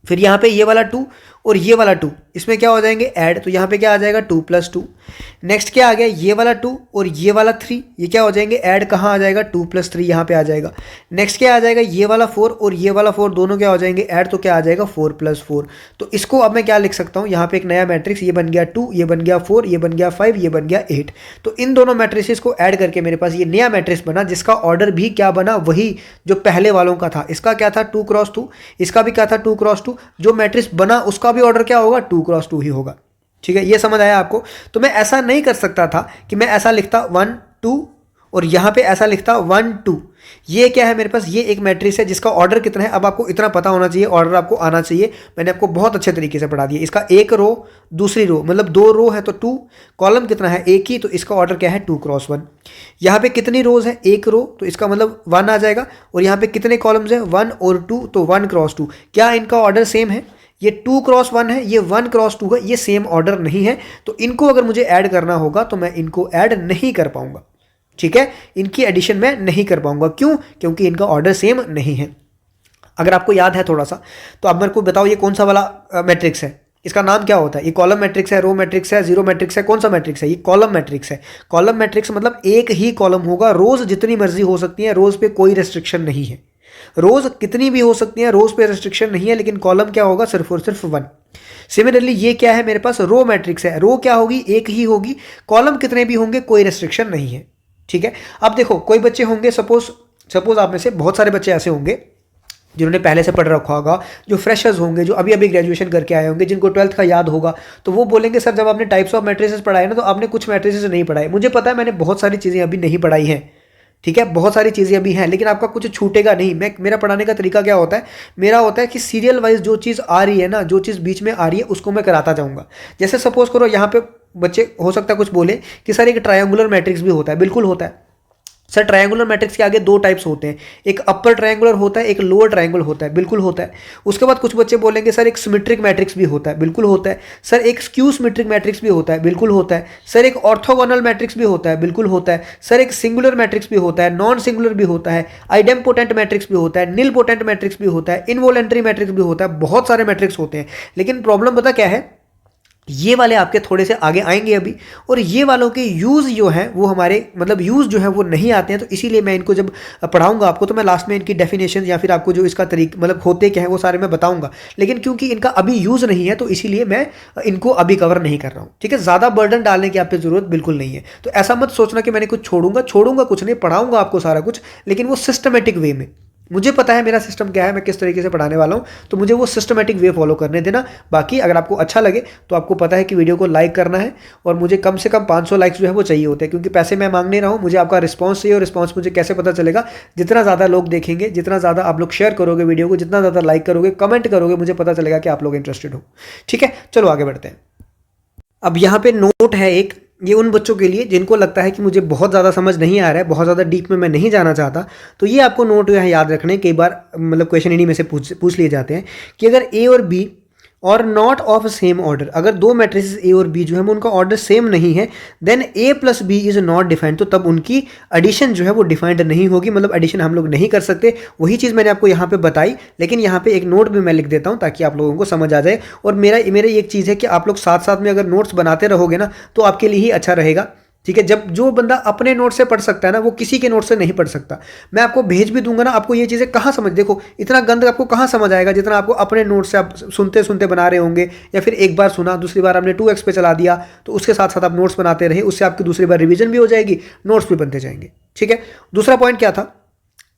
फिर यहाँ पे ये वाला 2 और ये वाला 2, इसमें क्या हो जाएंगे ऐड, तो यहाँ पे क्या आ जाएगा 2 + 2। नेक्स्ट क्या आ गया ये वाला 2 और ये वाला 3, ये क्या हो जाएंगे ऐड, कहाँ आ जाएगा 2 + 3 यहाँ पे आ जाएगा। नेक्स्ट क्या आ जाएगा ये वाला 4 और ये वाला 4 दोनों क्या हो जाएंगे ऐड, तो क्या आ जाएगा 4 + 4। तो इसको अब मैं क्या लिख सकता हूँ, यहाँ पे एक नया मैट्रिक्स, ये बन गया 2, ये बन गया 4, ये बन गया 5, ये बन गया 8। तो इन दोनों मैट्रिसेस को ऐड करके मेरे पास ये नया मैट्रिक्स बना, जिसका ऑर्डर भी क्या बना, वही जो पहले वालों का था। इसका क्या था 2 × 2, इसका भी क्या था 2 × 2। जो मैट्रिक्स बना उसका भी ऑर्डर क्या होगा 2 × 2 ही होगा। ठीक है, ये समझ आया आपको। तो मैं ऐसा नहीं कर सकता था कि मैं ऐसा लिखता 1 2 और यहाँ पे ऐसा लिखता 1 2। ये क्या है मेरे पास, ये एक मैट्रिक्स है जिसका ऑर्डर कितना है। अब आपको इतना पता होना चाहिए, ऑर्डर आपको आना चाहिए। मैंने आपको बहुत अच्छे तरीके से पढ़ा दिया। इसका एक रो दूसरी रो, मतलब 2 रो है तो 2, कॉलम कितना है एक ही, तो इसका ऑर्डर क्या है 2 × 1। यहाँ पे कितनी रोज है, एक रो, तो इसका मतलब 1 आ जाएगा। और यहाँ पे कितने कॉलम्स हैं 1 और 2, तो 1 × 2। क्या इनका ऑर्डर सेम है, ये 2 × 1 है, ये 1 × 2 है, ये सेम ऑर्डर नहीं है। तो इनको अगर मुझे ऐड करना होगा तो मैं इनको ऐड नहीं कर पाऊंगा। ठीक है, इनकी एडिशन मैं नहीं कर पाऊंगा। क्यों? क्योंकि इनका ऑर्डर सेम नहीं है। अगर आपको याद है थोड़ा सा, तो आप मेरे को बताओ ये कौन सा वाला मैट्रिक्स है, इसका नाम क्या होता है? ये कॉलम मैट्रिक्स है, रो मैट्रिक्स है, जीरो मैट्रिक्स है, कौन सा मैट्रिक्स है? ये कॉलम मैट्रिक्स है। कॉलम मैट्रिक्स मतलब एक ही कॉलम होगा, रोज जितनी मर्जी हो सकती है, रोज पे कोई रेस्ट्रिक्शन नहीं है। रोज कितनी भी हो सकती है, रोज पे रेस्ट्रिक्शन नहीं है, लेकिन कॉलम क्या होगा सिर्फ और सिर्फ 1। सिमिलरली ये क्या है मेरे पास, रो मैट्रिक्स है। रो क्या होगी, एक ही होगी, कॉलम कितने भी होंगे, कोई रेस्ट्रिक्शन नहीं है। ठीक है, अब देखो कोई बच्चे होंगे, सपोज आप में से बहुत सारे बच्चे ऐसे होंगे जिन्होंने पहले से पढ़ रखा होगा, जो फ्रेशर्स होंगे, जो अभी अभी ग्रेजुएशन करके आए होंगे, जिनको 12th का याद होगा, तो वो बोलेंगे सर जब आपने टाइप्स ऑफ मैट्रिसेस पढ़ाए ना, तो आपने कुछ मैट्रिसेस नहीं पढ़ाए। मुझे पता है मैंने बहुत सारी चीज़ें अभी नहीं पढ़ाई हैं। ठीक है, बहुत सारी चीज़ें अभी हैं, लेकिन आपका कुछ छूटेगा नहीं। मेरा पढ़ाने का तरीका क्या होता है, मेरा होता है कि सीरियल वाइज जो चीज़ आ रही है ना, जो चीज़ बीच में आ रही है, उसको मैं कराता जाऊँगा। जैसे सपोज करो यहाँ पे बच्चे हो सकता है कुछ बोले कि सर एक ट्रायंगुलर मैट्रिक्स भी होता है। बिल्कुल होता है सर। ट्रायंगुलर मैट्रिक्स के आगे 2 टाइप्स होते हैं, एक अपर ट्रायंगुलर होता है, एक लोअर ट्रायंगुलर होता है। बिल्कुल होता है। उसके बाद कुछ बच्चे बोलेंगे सर एक सिमेट्रिक मैट्रिक्स भी होता है। बिल्कुल होता है। सर एक स्क्यू सिमेट्रिक मैट्रिक्स भी होता है। बिल्कुल होता है। सर एक ऑर्थोगोनल मैट्रिक्स भी होता है। बिल्कुल होता है। सर एक सिंगुलर मैट्रिक्स भी होता है, नॉन सिंगुलर भी होता है, आइडेम्पोटेंट मैट्रिक्स भी होता है, निल पोटेंट मैट्रिक्स भी होता है, इनवॉलेंट्री मैट्रिक्स भी होता है। बहुत सारे मैट्रिक्स होते हैं, लेकिन प्रॉब्लम पता क्या है, ये वाले आपके थोड़े से आगे आएंगे अभी, और ये वालों के यूज़ जो है वो हमारे मतलब यूज़ जो है वो नहीं आते हैं। तो इसीलिए मैं इनको जब पढ़ाऊंगा आपको, तो मैं लास्ट में इनकी डेफिनेशन या फिर आपको जो इसका तरीका मतलब होते क्या है वो सारे मैं बताऊंगा। लेकिन क्योंकि इनका अभी यूज़ नहीं है, तो इसीलिए मैं इनको अभी कवर नहीं कर रहा हूँ। ठीक है, ज़्यादा बर्डन डालने की आप पे ज़रूरत बिल्कुल नहीं है। तो ऐसा मत सोचना कि मैंने कुछ छोड़ूंगा कुछ नहीं, पढ़ाऊंगा आपको सारा कुछ, लेकिन वो सिस्टमेटिक वे में। मुझे पता है मेरा सिस्टम क्या है, मैं किस तरीके से पढ़ाने वाला हूँ, तो मुझे वो सिस्टमेटिक वे फॉलो करने देना। बाकी अगर आपको अच्छा लगे तो आपको पता है कि वीडियो को लाइक करना है, और मुझे कम से कम 500 लाइक्स जो है वो चाहिए होते हैं, क्योंकि पैसे मैं मांग नहीं रहा हूँ, मुझे आपका रिस्पांस चाहिए। और रिस्पांस मुझे कैसे पता चलेगा, जितना ज़्यादा लोग देखेंगे, जितना ज़्यादा आप लोग शेयर करोगे वीडियो को, जितना ज़्यादा लाइक करोगे, कमेंट करोगे, मुझे पता चलेगा कि आप लोग इंटरेस्टेड हो। ठीक है, चलो आगे बढ़ते हैं। अब यहाँ पे नोट है एक, ये उन बच्चों के लिए जिनको लगता है कि मुझे बहुत ज़्यादा समझ नहीं आ रहा है, बहुत ज़्यादा डीप में मैं नहीं जाना चाहता, तो ये आपको नोट यहाँ याद रखने। कई बार मतलब क्वेश्चन इन्हीं में से पूछ लिए जाते हैं कि अगर ए और बी और नॉट ऑफ सेम ऑर्डर, अगर 2 मैट्रिसेस ए और बी जो है उनका ऑर्डर सेम नहीं है, then A plus B is not defined, तो तब उनकी एडिशन जो है वो डिफाइंड नहीं होगी, मतलब एडिशन हम लोग नहीं कर सकते। वही चीज़ मैंने आपको यहाँ पे बताई, लेकिन यहाँ पे एक नोट भी मैं लिख देता हूँ ताकि आप लोगों को समझ आ जाए। और मेरा एक चीज़ है कि आप लोग साथ साथ में अगर नोट्स बनाते रहोगे ना, तो आपके लिए ही अच्छा रहेगा। ठीक है, जब जो बंदा अपने नोट से पढ़ सकता है ना, वो किसी के नोट से नहीं पढ़ सकता। मैं आपको भेज भी दूंगा ना, आपको ये चीज़ें कहाँ समझ, देखो इतना गंद आपको कहाँ समझ आएगा जितना आपको अपने नोट से आप सुनते सुनते बना रहे होंगे, या फिर एक बार सुना, दूसरी बार आपने 2x पे चला दिया, तो उसके साथ साथ आप नोट्स बनाते रहे, उससे आपकी दूसरी बार रिवीजन भी हो जाएगी, नोट्स भी बनते जाएंगे। ठीक है, दूसरा पॉइंट क्या था,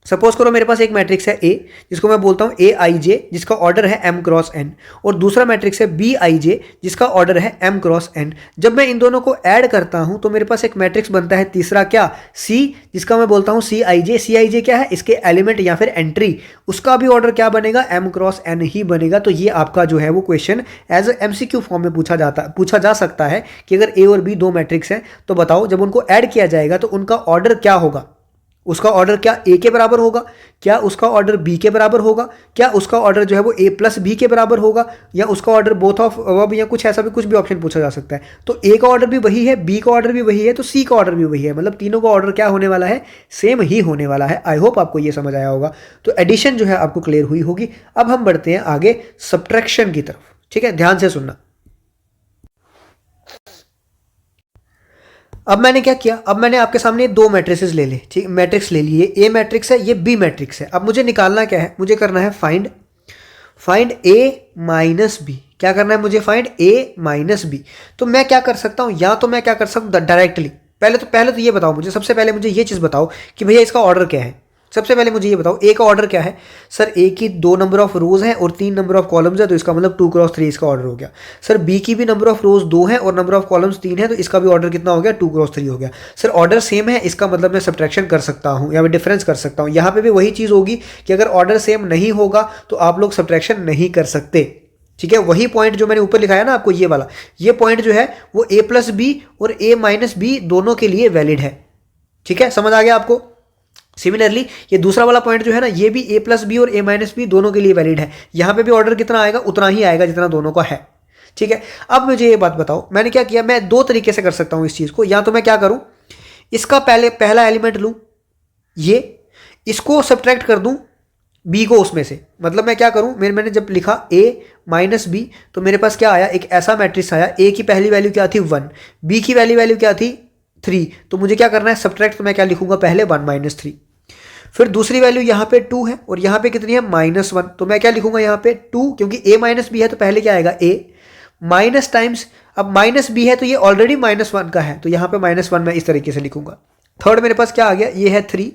सपोज करो मेरे पास एक मैट्रिक्स है ए, जिसको मैं बोलता हूँ ए आई जे, जिसका ऑर्डर है m क्रॉस n, और दूसरा मैट्रिक्स है बी आई जे, जिसका ऑर्डर है m क्रॉस n। जब मैं इन दोनों को ऐड करता हूँ तो मेरे पास एक मैट्रिक्स बनता है तीसरा, क्या, सी, जिसका मैं बोलता हूँ सी आई जे। सी आई जे क्या है, इसके एलिमेंट या फिर एंट्री, उसका भी ऑर्डर क्या बनेगा, m क्रॉस n ही बनेगा। तो ये आपका जो है वो क्वेश्चन एज MCQ फॉर्म में पूछा जा सकता है कि अगर ए और बी 2 मैट्रिक्स हैं, तो बताओ जब उनको ऐड किया जाएगा तो उनका ऑर्डर क्या होगा। उसका ऑर्डर क्या ए के बराबर होगा, क्या उसका ऑर्डर बी के बराबर होगा, क्या उसका ऑर्डर जो है वो ए प्लस बी के बराबर होगा, या उसका ऑर्डर बोथ ऑफ अब, या कुछ ऐसा भी कुछ भी ऑप्शन पूछा जा सकता है। तो ए का ऑर्डर भी वही है, बी का ऑर्डर भी वही है, तो सी का ऑर्डर भी वही है, मतलब तीनों का ऑर्डर क्या होने वाला है, सेम ही होने वाला है। आई होप आपको ये समझ आया होगा। तो एडिशन जो है आपको क्लियर हुई होगी। अब हम बढ़ते हैं आगे सब्ट्रैक्शन की तरफ। ठीक है, ध्यान से सुनना। अब मैंने क्या किया, अब मैंने आपके सामने दो मैट्रिसेस ले ली, ठीक, मैट्रिक्स ले लिए, ए मैट्रिक्स है, ये बी मैट्रिक्स है। अब मुझे निकालना क्या है, मुझे करना है फाइंड ए माइनस बी। क्या करना है मुझे, फाइंड ए माइनस बी। तो मैं क्या कर सकता हूं, या तो मैं क्या कर सकता हूं डायरेक्टली, पहले तो ये बताओ मुझे, सबसे पहले मुझे ये चीज़ बताओ कि भैया इसका ऑर्डर क्या है। सबसे पहले मुझे ये बताओ ए का ऑर्डर क्या है। सर ए की 2 नंबर ऑफ रोज हैं और 3 नंबर ऑफ कॉलम्स है, तो इसका मतलब 2 क्रॉस 3 इसका ऑर्डर हो गया। सर बी की भी नंबर ऑफ रोज 2 हैं और नंबर ऑफ कॉलम्स 3 है, तो इसका भी ऑर्डर कितना हो गया, 2 क्रॉस 3 हो गया। सर ऑर्डर सेम है, इसका मतलब मैं सब्ट्रैक्शन कर सकता हूँ या मैं डिफरेंस कर सकता हूँ। यहाँ पे भी वही चीज़ होगी कि अगर ऑर्डर सेम नहीं होगा तो आप लोग सब्ट्रैक्शन नहीं कर सकते। ठीक है, वही पॉइंट जो मैंने ऊपर लिखाया ना आपको, ये वाला, ये पॉइंट जो है वो ए प्लस बी और ए माइनस बी दोनों के लिए वैलिड है। ठीक है, समझ आ गया आपको। सिमिलरली ये दूसरा वाला पॉइंट जो है ना, ये भी ए प्लस बी और ए माइनस बी दोनों के लिए वैलिड है। यहां पे भी ऑर्डर कितना आएगा, उतना ही आएगा जितना दोनों का है। ठीक है, अब मुझे ये बात बताओ, मैंने क्या किया, मैं दो तरीके से कर सकता हूं इस चीज को। या तो मैं क्या करूं, इसका पहला एलिमेंट लूं, ये इसको सब्ट्रैक्ट कर दूं बी को उसमें से। मतलब मैं क्या करूं, मैंने जब लिखा ए माइनस बी तो मेरे पास क्या आया, एक ऐसा मैट्रिक्स आया, ए की पहली वैल्यू क्या थी 1, बी की वैल्यू क्या थी 3। तो मुझे क्या करना है, सब्ट्रैक्ट, तो मैं क्या लिखूंगा पहले 1 माइनस 3। फिर दूसरी वैल्यू यहाँ पे 2 है और यहाँ पे कितनी है -1, तो मैं क्या लिखूंगा यहाँ पे 2, क्योंकि a माइनस बी है तो पहले क्या आएगा a माइनस टाइम्स, अब माइनस बी है तो ये ऑलरेडी -1 का है, तो यहाँ पे -1 मैं इस तरीके से लिखूंगा। थर्ड मेरे पास क्या आ गया, ये है 3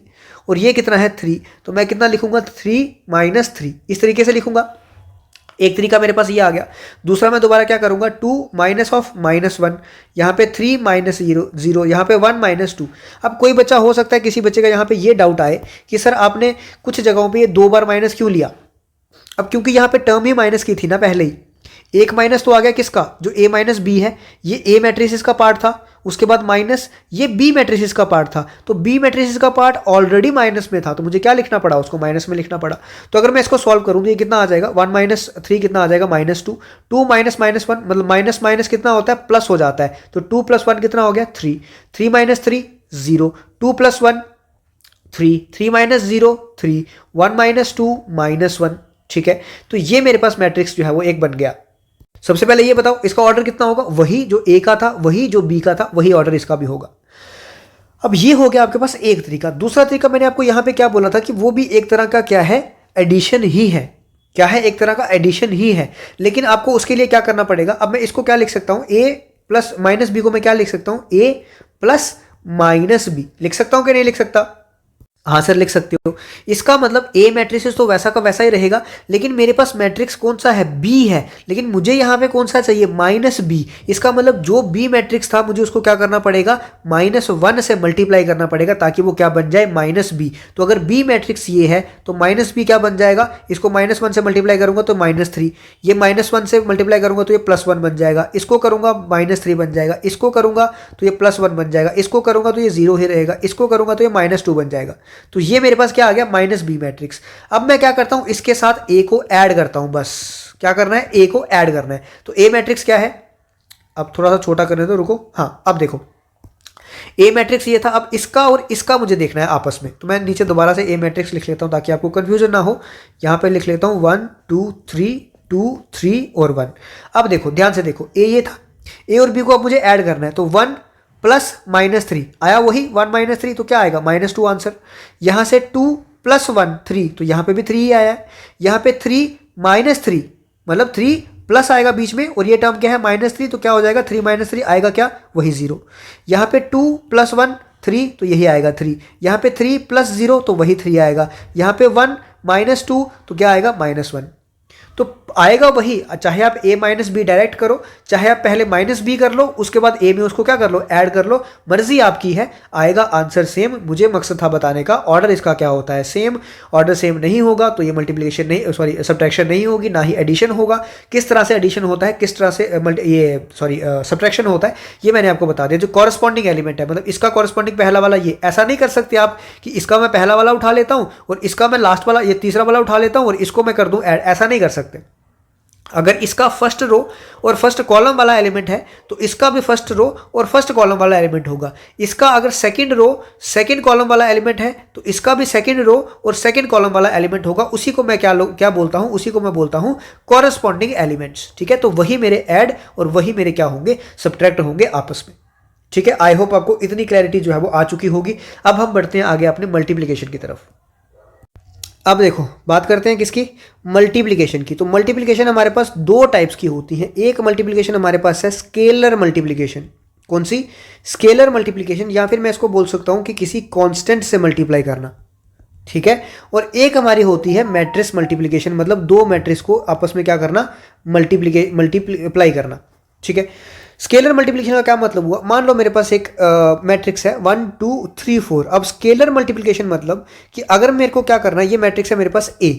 और ये कितना है 3, तो मैं कितना लिखूंगा 3 माइनस 3, इस तरीके से लिखूंगा। एक तरीका मेरे पास ये आ गया। दूसरा मैं दोबारा क्या करूंगा, 2 माइनस ऑफ -1, यहाँ पे 3 माइनस 0, यहाँ पे 1 माइनस 2। अब कोई बच्चा हो सकता है, किसी बच्चे का यहाँ पे ये डाउट आए कि सर आपने कुछ जगहों पे ये 2 बार माइनस क्यों लिया। अब क्योंकि यहाँ पे टर्म ही माइनस की थी ना पहले ही, एक माइनस तो आ गया किसका, जो ए माइनस बी है, ये ए मैट्रिसेस का पार्ट था, उसके बाद माइनस ये बी मैट्रिसेस का पार्ट था, तो बी मैट्रिसेस का पार्ट ऑलरेडी माइनस में था, तो मुझे क्या लिखना पड़ा, उसको माइनस में लिखना पड़ा। तो अगर मैं इसको सॉल्व करूं तो ये कितना आ जाएगा, 1 माइनस 3 कितना आ जाएगा, -2, 2 माइनस -1 मतलब माइनस माइनस कितना होता है, प्लस हो जाता है, तो 2 + 1 कितना हो गया 3, 3 माइनस 3 0, 2 + 1 3, 3 माइनस 0 3, 1 माइनस 2 -1। ठीक है, तो ये मेरे पास मैट्रिक्स जो है वो एक बन गया। सबसे पहले ये बताओ इसका ऑर्डर कितना होगा, वही जो ए का था, वही जो बी का था, वही ऑर्डर इसका भी होगा। अब ये हो गया आपके पास एक तरीका। दूसरा तरीका मैंने आपको यहां पे क्या बोला था कि वो भी एक तरह का क्या है, एडिशन ही है। क्या है, एक तरह का एडिशन ही है, लेकिन आपको उसके लिए क्या करना पड़ेगा। अब मैं इसको क्या लिख सकता हूं, ए प्लस माइनस बी को मैं क्या लिख सकता हूं, ए प्लस माइनस बी लिख सकता हूं कि नहीं लिख सकता। हाँ सर लिख सकते हो। इसका मतलब ए मैट्रिक्स तो वैसा का वैसा ही रहेगा, लेकिन मेरे पास मैट्रिक्स कौन सा है, बी है, लेकिन मुझे यहाँ पे कौन सा चाहिए, -b। इसका मतलब जो बी मैट्रिक्स था मुझे उसको क्या करना पड़ेगा, -1 से मल्टीप्लाई करना पड़ेगा ताकि वो क्या बन जाए, -b। तो अगर बी मैट्रिक्स ये है तो -b क्या बन जाएगा, इसको -1 से मल्टीप्लाई करूंगा तो -3, ये -1 से मल्टीप्लाई करूंगा तो ये +1 बन जाएगा, इसको करूंगा -3 बन जाएगा, इसको करूंगा तो ये +1 बन जाएगा, इसको करूंगा तो ये 0 ही रहेगा, इसको करूंगा तो ये -2 बन जाएगा। तो ये मेरे पास क्या आ गया, -b मैट्रिक्स। अब मैं क्या करता हूं, इसके साथ a को ऐड करता हूं, बस क्या करना है, a को ऐड करना है। तो a मैट्रिक्स क्या है, अब थोड़ा सा छोटा करने दो, रुको। हाँ अब देखो a मैट्रिक्स ये था, अब इसका और इसका मुझे देखना है आपस में। तो मैं नीचे दोबारा से a मैट्रिक्स लिख लेता हूं ताकि आपको कंफ्यूजन ना हो। यहां पे लिख लेता हूं 1 2 3 2 3 और 1। अब देखो ध्यान से देखो, a ये था, a और b को अब मुझे ऐड करना है, तो 1 + -3 आया, वही 1 - 3, तो क्या आएगा -2 आंसर। यहां से 2 + 1 3, तो यहां पे भी 3 ही आया है। यहां पे 3 - 3 मतलब 3 प्लस आएगा बीच में, और ये टर्म क्या है -3, तो क्या हो जाएगा 3 - 3 आएगा क्या, वही 0। यहां पे 2 + 1 3, तो यही आएगा 3। यहां पे 3 + 0 तो वही 3 आएगा। यहां पे 1 - 2 तो क्या आएगा -1, तो आएगा वही। चाहे आप a - b डायरेक्ट करो, चाहे आप पहले -b कर लो, उसके बाद a में उसको क्या कर लो, ऐड कर लो, मर्जी आपकी है, आएगा आंसर सेम। मुझे मकसद था बताने का, ऑर्डर इसका क्या होता है, सेम। ऑर्डर सेम नहीं होगा तो ये मल्टीप्लिकेशन नहीं, सॉरी सब्ट्रैक्शन नहीं होगी, ना ही एडिशन होगा। किस तरह से एडिशन होता है, किस तरह से सब्ट्रैक्शन होता है, ये मैंने आपको बता दिया। जो कॉरस्पॉन्डिंग एलिमेंट है, मतलब इसका कॉरस्पॉन्डिंग पहला वाला, ये ऐसा नहीं कर सकते आप कि इसका मैं पहला वाला उठा लेता हूं और इसका मैं लास्ट वाला, ये तीसरा वाला उठा लेता हूं और इसको मैं कर दूं ऐड, ऐसा नहीं कर सकते। अगर इसका फर्स्ट रो और फर्स्ट कॉलम वाला एलिमेंट है तो इसका भी फर्स्ट रो और फर्स्ट कॉलम वाला एलिमेंट होगा। इसका अगर सेकंड रो सेकंड कॉलम वाला एलिमेंट है तो इसका भी सेकंड रो और सेकंड कॉलम वाला एलिमेंट होगा। उसी को मैं क्या बोलता हूं, उसी को मैं बोलता हूं कॉरेस्पॉन्डिंग एलिमेंट्स। ठीक है, तो वही मेरे ऐड और वही मेरे क्या होंगे, सब्ट्रैक्ट होंगे आपस में। ठीक है, आई होप आपको इतनी क्लैरिटी जो है वो आ चुकी होगी। अब हम बढ़ते हैं आगे अपने मल्टीप्लिकेशन की तरफ। अब देखो बात करते हैं किसकी, मल्टीप्लिकेशन की। तो मल्टीप्लिकेशन हमारे पास दो टाइप्स की होती है। एक मल्टीप्लिकेशन हमारे पास है स्केलर मल्टीप्लिकेशन। कौन सी, स्केलर मल्टीप्लिकेशन, या फिर मैं इसको बोल सकता हूं कि किसी कांस्टेंट से मल्टीप्लाई करना। ठीक है, और एक हमारी होती है मैट्रिक्स मल्टीप्लिकेशन, मतलब दो मैट्रिक्स को आपस में क्या करना, मल्टीप्लाई करना। ठीक है, स्केलर मल्टीप्लिकेशन का क्या मतलब हुआ, मान लो मेरे पास एक मैट्रिक्स है 1 2 3 4। अब स्केलर मल्टीप्लिकेशन मतलब कि अगर मेरे को क्या करना है, ये मैट्रिक्स है मेरे पास ए,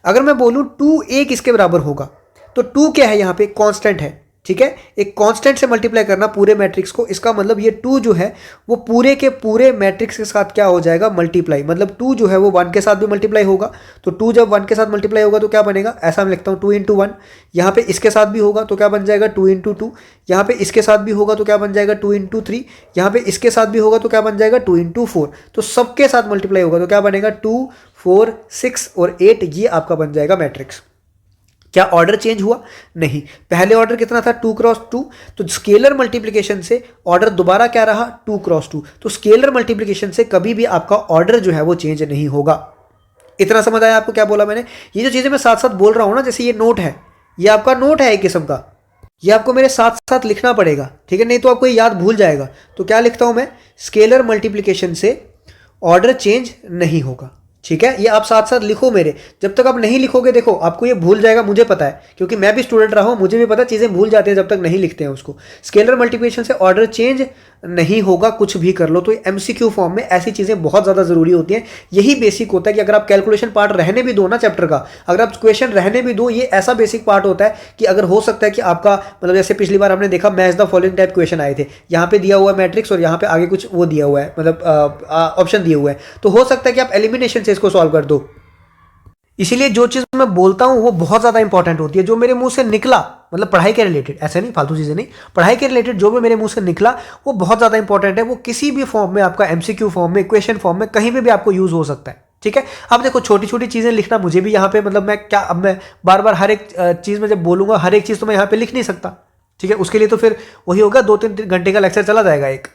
अगर मैं बोलूं 2 किसके बराबर होगा, तो 2 क्या है, यहाँ पे कांस्टेंट है। ठीक है, एक कांस्टेंट से मल्टीप्लाई करना पूरे मैट्रिक्स को, इसका मतलब ये 2 जो है वो पूरे के पूरे मैट्रिक्स के साथ क्या हो जाएगा, मल्टीप्लाई। मतलब 2 जो है वो 1 के साथ भी मल्टीप्लाई होगा। तो 2 जब 1 के साथ मल्टीप्लाई होगा तो क्या बनेगा, ऐसा मैं लिखता हूँ 2 × 1। यहाँ पे इसके साथ भी होगा तो क्या बन जाएगा 2 × 2। यहाँ पे इसके साथ भी होगा तो क्या बन जाएगा 2 × 3। यहाँ पे इसके साथ भी होगा तो क्या बन जाएगा 2 × 4। तो सबके साथ मल्टीप्लाई होगा तो क्या बनेगा 2 4 6 और 8, ये आपका बन जाएगा मैट्रिक्स। क्या ऑर्डर चेंज हुआ, नहीं। पहले ऑर्डर कितना था 2 × 2, तो स्केलर मल्टीप्लिकेशन से ऑर्डर दोबारा क्या रहा 2 × 2। तो स्केलर मल्टीप्लिकेशन से कभी भी आपका ऑर्डर जो है वो चेंज नहीं होगा। इतना समझ आया आपको क्या बोला मैंने। ये जो चीजें मैं साथ साथ बोल रहा हूं ना, जैसे ये नोट है, ये आपका नोट है एक किस्म का, ये आपको मेरे साथ साथ लिखना पड़ेगा। ठीक है, नहीं तो आपको ये याद भूल जाएगा। तो क्या लिखता हूं मैं, स्केलर मल्टीप्लिकेशन से ऑर्डर चेंज नहीं होगा। ठीक है, ये आप साथ साथ लिखो मेरे, जब तक आप नहीं लिखोगे देखो आपको ये भूल जाएगा, मुझे पता है क्योंकि मैं भी स्टूडेंट रहा हूं, मुझे भी पता है चीजें भूल जाते हैं जब तक नहीं लिखते हैं उसको। स्केलर मल्टीप्लिकेशन से ऑर्डर चेंज नहीं होगा, कुछ भी कर लो। तो एमसीक्यू फॉर्म में ऐसी चीजें बहुत ज्यादा जरूरी होती हैं। यही बेसिक होता है कि अगर आप कैलकुलेशन पार्ट रहने भी दो ना चैप्टर का, अगर आप क्वेश्चन रहने भी दो, ये ऐसा बेसिक पार्ट होता है कि अगर हो सकता है कि आपका मतलब जैसे पिछली बार हमने देखा match the following type question आए थे, यहाँ पे दिया हुआ है मैट्रिक्स और यहाँ पे आगे कुछ वो दिया हुआ है, मतलब ऑप्शन दिए हुए हैं, तो हो सकता है कि आप एलिमिनेशन से इसको सॉल्व कर दो। इसीलिए जो चीज मैं बोलता हूं वो बहुत ज्यादा इंपॉर्टेंट होती है। जो मेरे मुंह से निकला, मतलब पढ़ाई के रिलेटेड, ऐसे नहीं फालतू चीजें नहीं, पढ़ाई के रिलेटेड जो भी मेरे मुंह से निकला वो बहुत ज्यादा इंपॉर्टेंट है। वो किसी भी फॉर्म में, आपका एमसीक्यू फॉर्म में, इक्वेशन फॉर्म में, कहीं भी आपको यूज हो सकता है। ठीक है, अब देखो छोटी छोटी चीजें लिखना मुझे भी यहाँ पे, मतलब मैं क्या, अब मैं बार बार हर एक चीज में जब बोलूंगा हर एक चीज तो मैं यहाँ पे लिख नहीं सकता। ठीक है, उसके लिए तो फिर वही होगा 2-3 घंटे का लेक्चर चला जाएगा एक।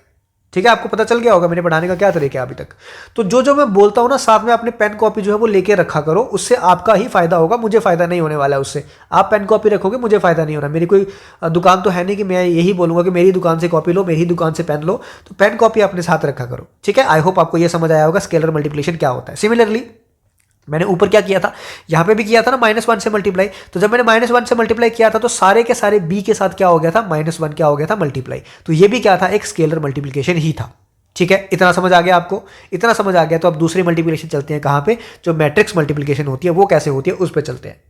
ठीक है, आपको पता चल गया होगा मेरे पढ़ाने का क्या तरीका है अभी तक। तो जो जो मैं बोलता हूं ना, साथ में अपने पेन कॉपी जो है वो लेके रखा करो, उससे आपका ही फायदा होगा, मुझे फायदा नहीं होने वाला है उससे। आप पेन कॉपी रखोगे, मुझे फायदा नहीं होना। मेरी कोई दुकान तो है नहीं कि मैं यही बोलूंगा कि मेरी दुकान से कॉपी लो, मेरी दुकान से पेन लो। तो पेन कॉपी अपने साथ रखा करो। ठीक है, आई होप आपको यह समझ आया होगा स्केलर मल्टीप्लिकेशन क्या होता है। सिमिलरली मैंने ऊपर क्या किया था, यहां पे भी किया था ना -1 से मल्टीप्लाई। तो जब मैंने -1 से मल्टीप्लाई किया था तो सारे के सारे b के साथ क्या हो गया था, -1 क्या हो गया था, मल्टीप्लाई। तो ये भी क्या था, एक स्केलर मल्टीप्लिकेशन ही था। ठीक है, इतना समझ आ गया आपको। इतना समझ आ गया तो अब दूसरी मल्टीप्लिकेशन चलते हैं, कहां पे, जो मैट्रिक्स मल्टीप्लिकेशन होती है वो कैसे होती है उस पर चलते हैं।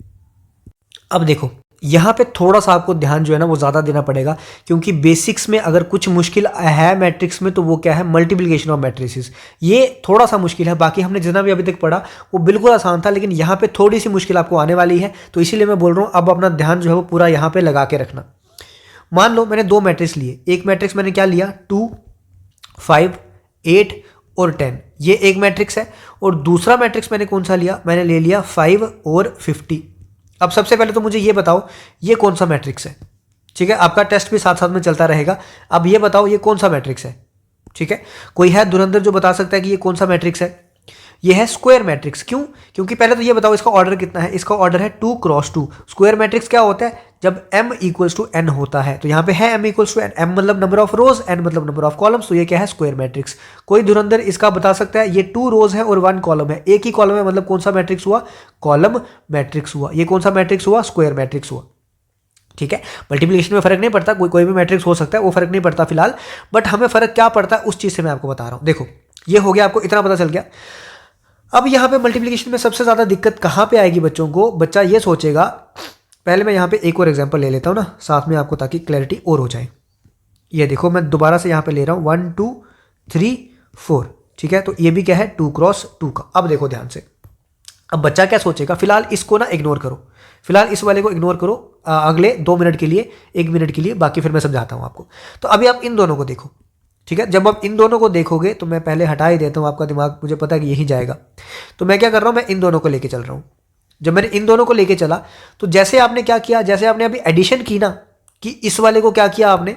अब देखो यहां पे थोड़ा सा आपको ध्यान जो है ना वो ज्यादा देना पड़ेगा, क्योंकि बेसिक्स में अगर कुछ मुश्किल है मैट्रिक्स में तो वो क्या है, मल्टीप्लिकेशन ऑफ मैट्रिसेस। ये थोड़ा सा मुश्किल है, बाकी हमने जितना भी अभी तक पढ़ा वो बिल्कुल आसान था, लेकिन यहाँ पे थोड़ी सी मुश्किल आपको आने वाली है। तो इसीलिए मैं बोल रहा हूँ अब अपना ध्यान जो है वो पूरा यहाँ पे लगा के रखना। मान लो मैंने 2 मैट्रिक्स लिए, एक मैट्रिक्स मैंने क्या लिया 2 5 8 और 10, ये एक मैट्रिक्स है। और दूसरा मैट्रिक्स मैंने कौन सा लिया, मैंने ले लिया 5 और 50। अब सबसे पहले तो मुझे ये बताओ ये कौन सा मैट्रिक्स है। ठीक है, आपका टेस्ट भी साथ साथ में चलता रहेगा। अब ये बताओ ये कौन सा मैट्रिक्स है। ठीक है, कोई है धुरंधर जो बता सकता है कि ये कौन सा मैट्रिक्स है। ये है स्क्वायर मैट्रिक्स। क्यों, क्योंकि पहले तो ये बताओ इसका ऑर्डर कितना है। इसका ऑर्डर है 2 × 2। स्क्वायर मैट्रिक्स क्या होता है, जब m = n होता है। तो यहाँ पे है m = n, m मतलब नंबर ऑफ रोज, n मतलब नंबर ऑफ कॉलम्स। तो ये क्या है, स्क्वायर मैट्रिक्स। कोई धुरंधर इसका बता सकता है, ये 2 रोज है और 1 कॉलम है, एक ही कॉलम है, मतलब कौन सा मैट्रिक्स हुआ, कॉलम मैट्रिक्स हुआ। ये कौन सा मैट्रिक्स हुआ, स्क्वायर मैट्रिक्स हुआ। ठीक है, मल्टीप्लिकेशन में फर्क नहीं पड़ता, कोई भी मैट्रिक्स हो सकता है, वो फर्क नहीं पड़ता फिलहाल। बट हमें फर्क क्या पड़ता है उस चीज से मैं आपको बता रहा हूं। देखो ये हो गया, आपको इतना पता चल गया। अब यहाँ पे मल्टीप्लिकेशन में सबसे ज्यादा दिक्कत कहाँ पे आएगी बच्चों को, बच्चा ये सोचेगा, पहले मैं यहाँ पे एक और एग्जांपल ले लेता हूँ ना साथ में आपको, ताकि क्लैरिटी और हो जाए। ये देखो मैं दोबारा से यहाँ पे ले रहा हूँ 1 2 3 4। ठीक है, तो ये भी क्या है 2 × 2 का। अब देखो ध्यान से, अब बच्चा क्या सोचेगा, फिलहाल इसको ना इग्नोर करो, फिलहाल इस वाले को इग्नोर करो, अगले 2 मिनट के लिए, 1 मिनट के लिए, बाकी फिर मैं समझाता हूँ आपको। तो अभी आप इन दोनों को देखो, ठीक है। जब आप इन दोनों को देखोगे तो मैं पहले हटा ही देता हूँ, आपका दिमाग मुझे पता है कि यही जाएगा। तो मैं क्या कर रहा हूँ, मैं इन दोनों को लेके चल रहा हूँ। जब मैंने इन दोनों को लेके चला तो जैसे आपने क्या किया, जैसे आपने अभी एडिशन की ना, कि इस वाले को क्या किया आपने,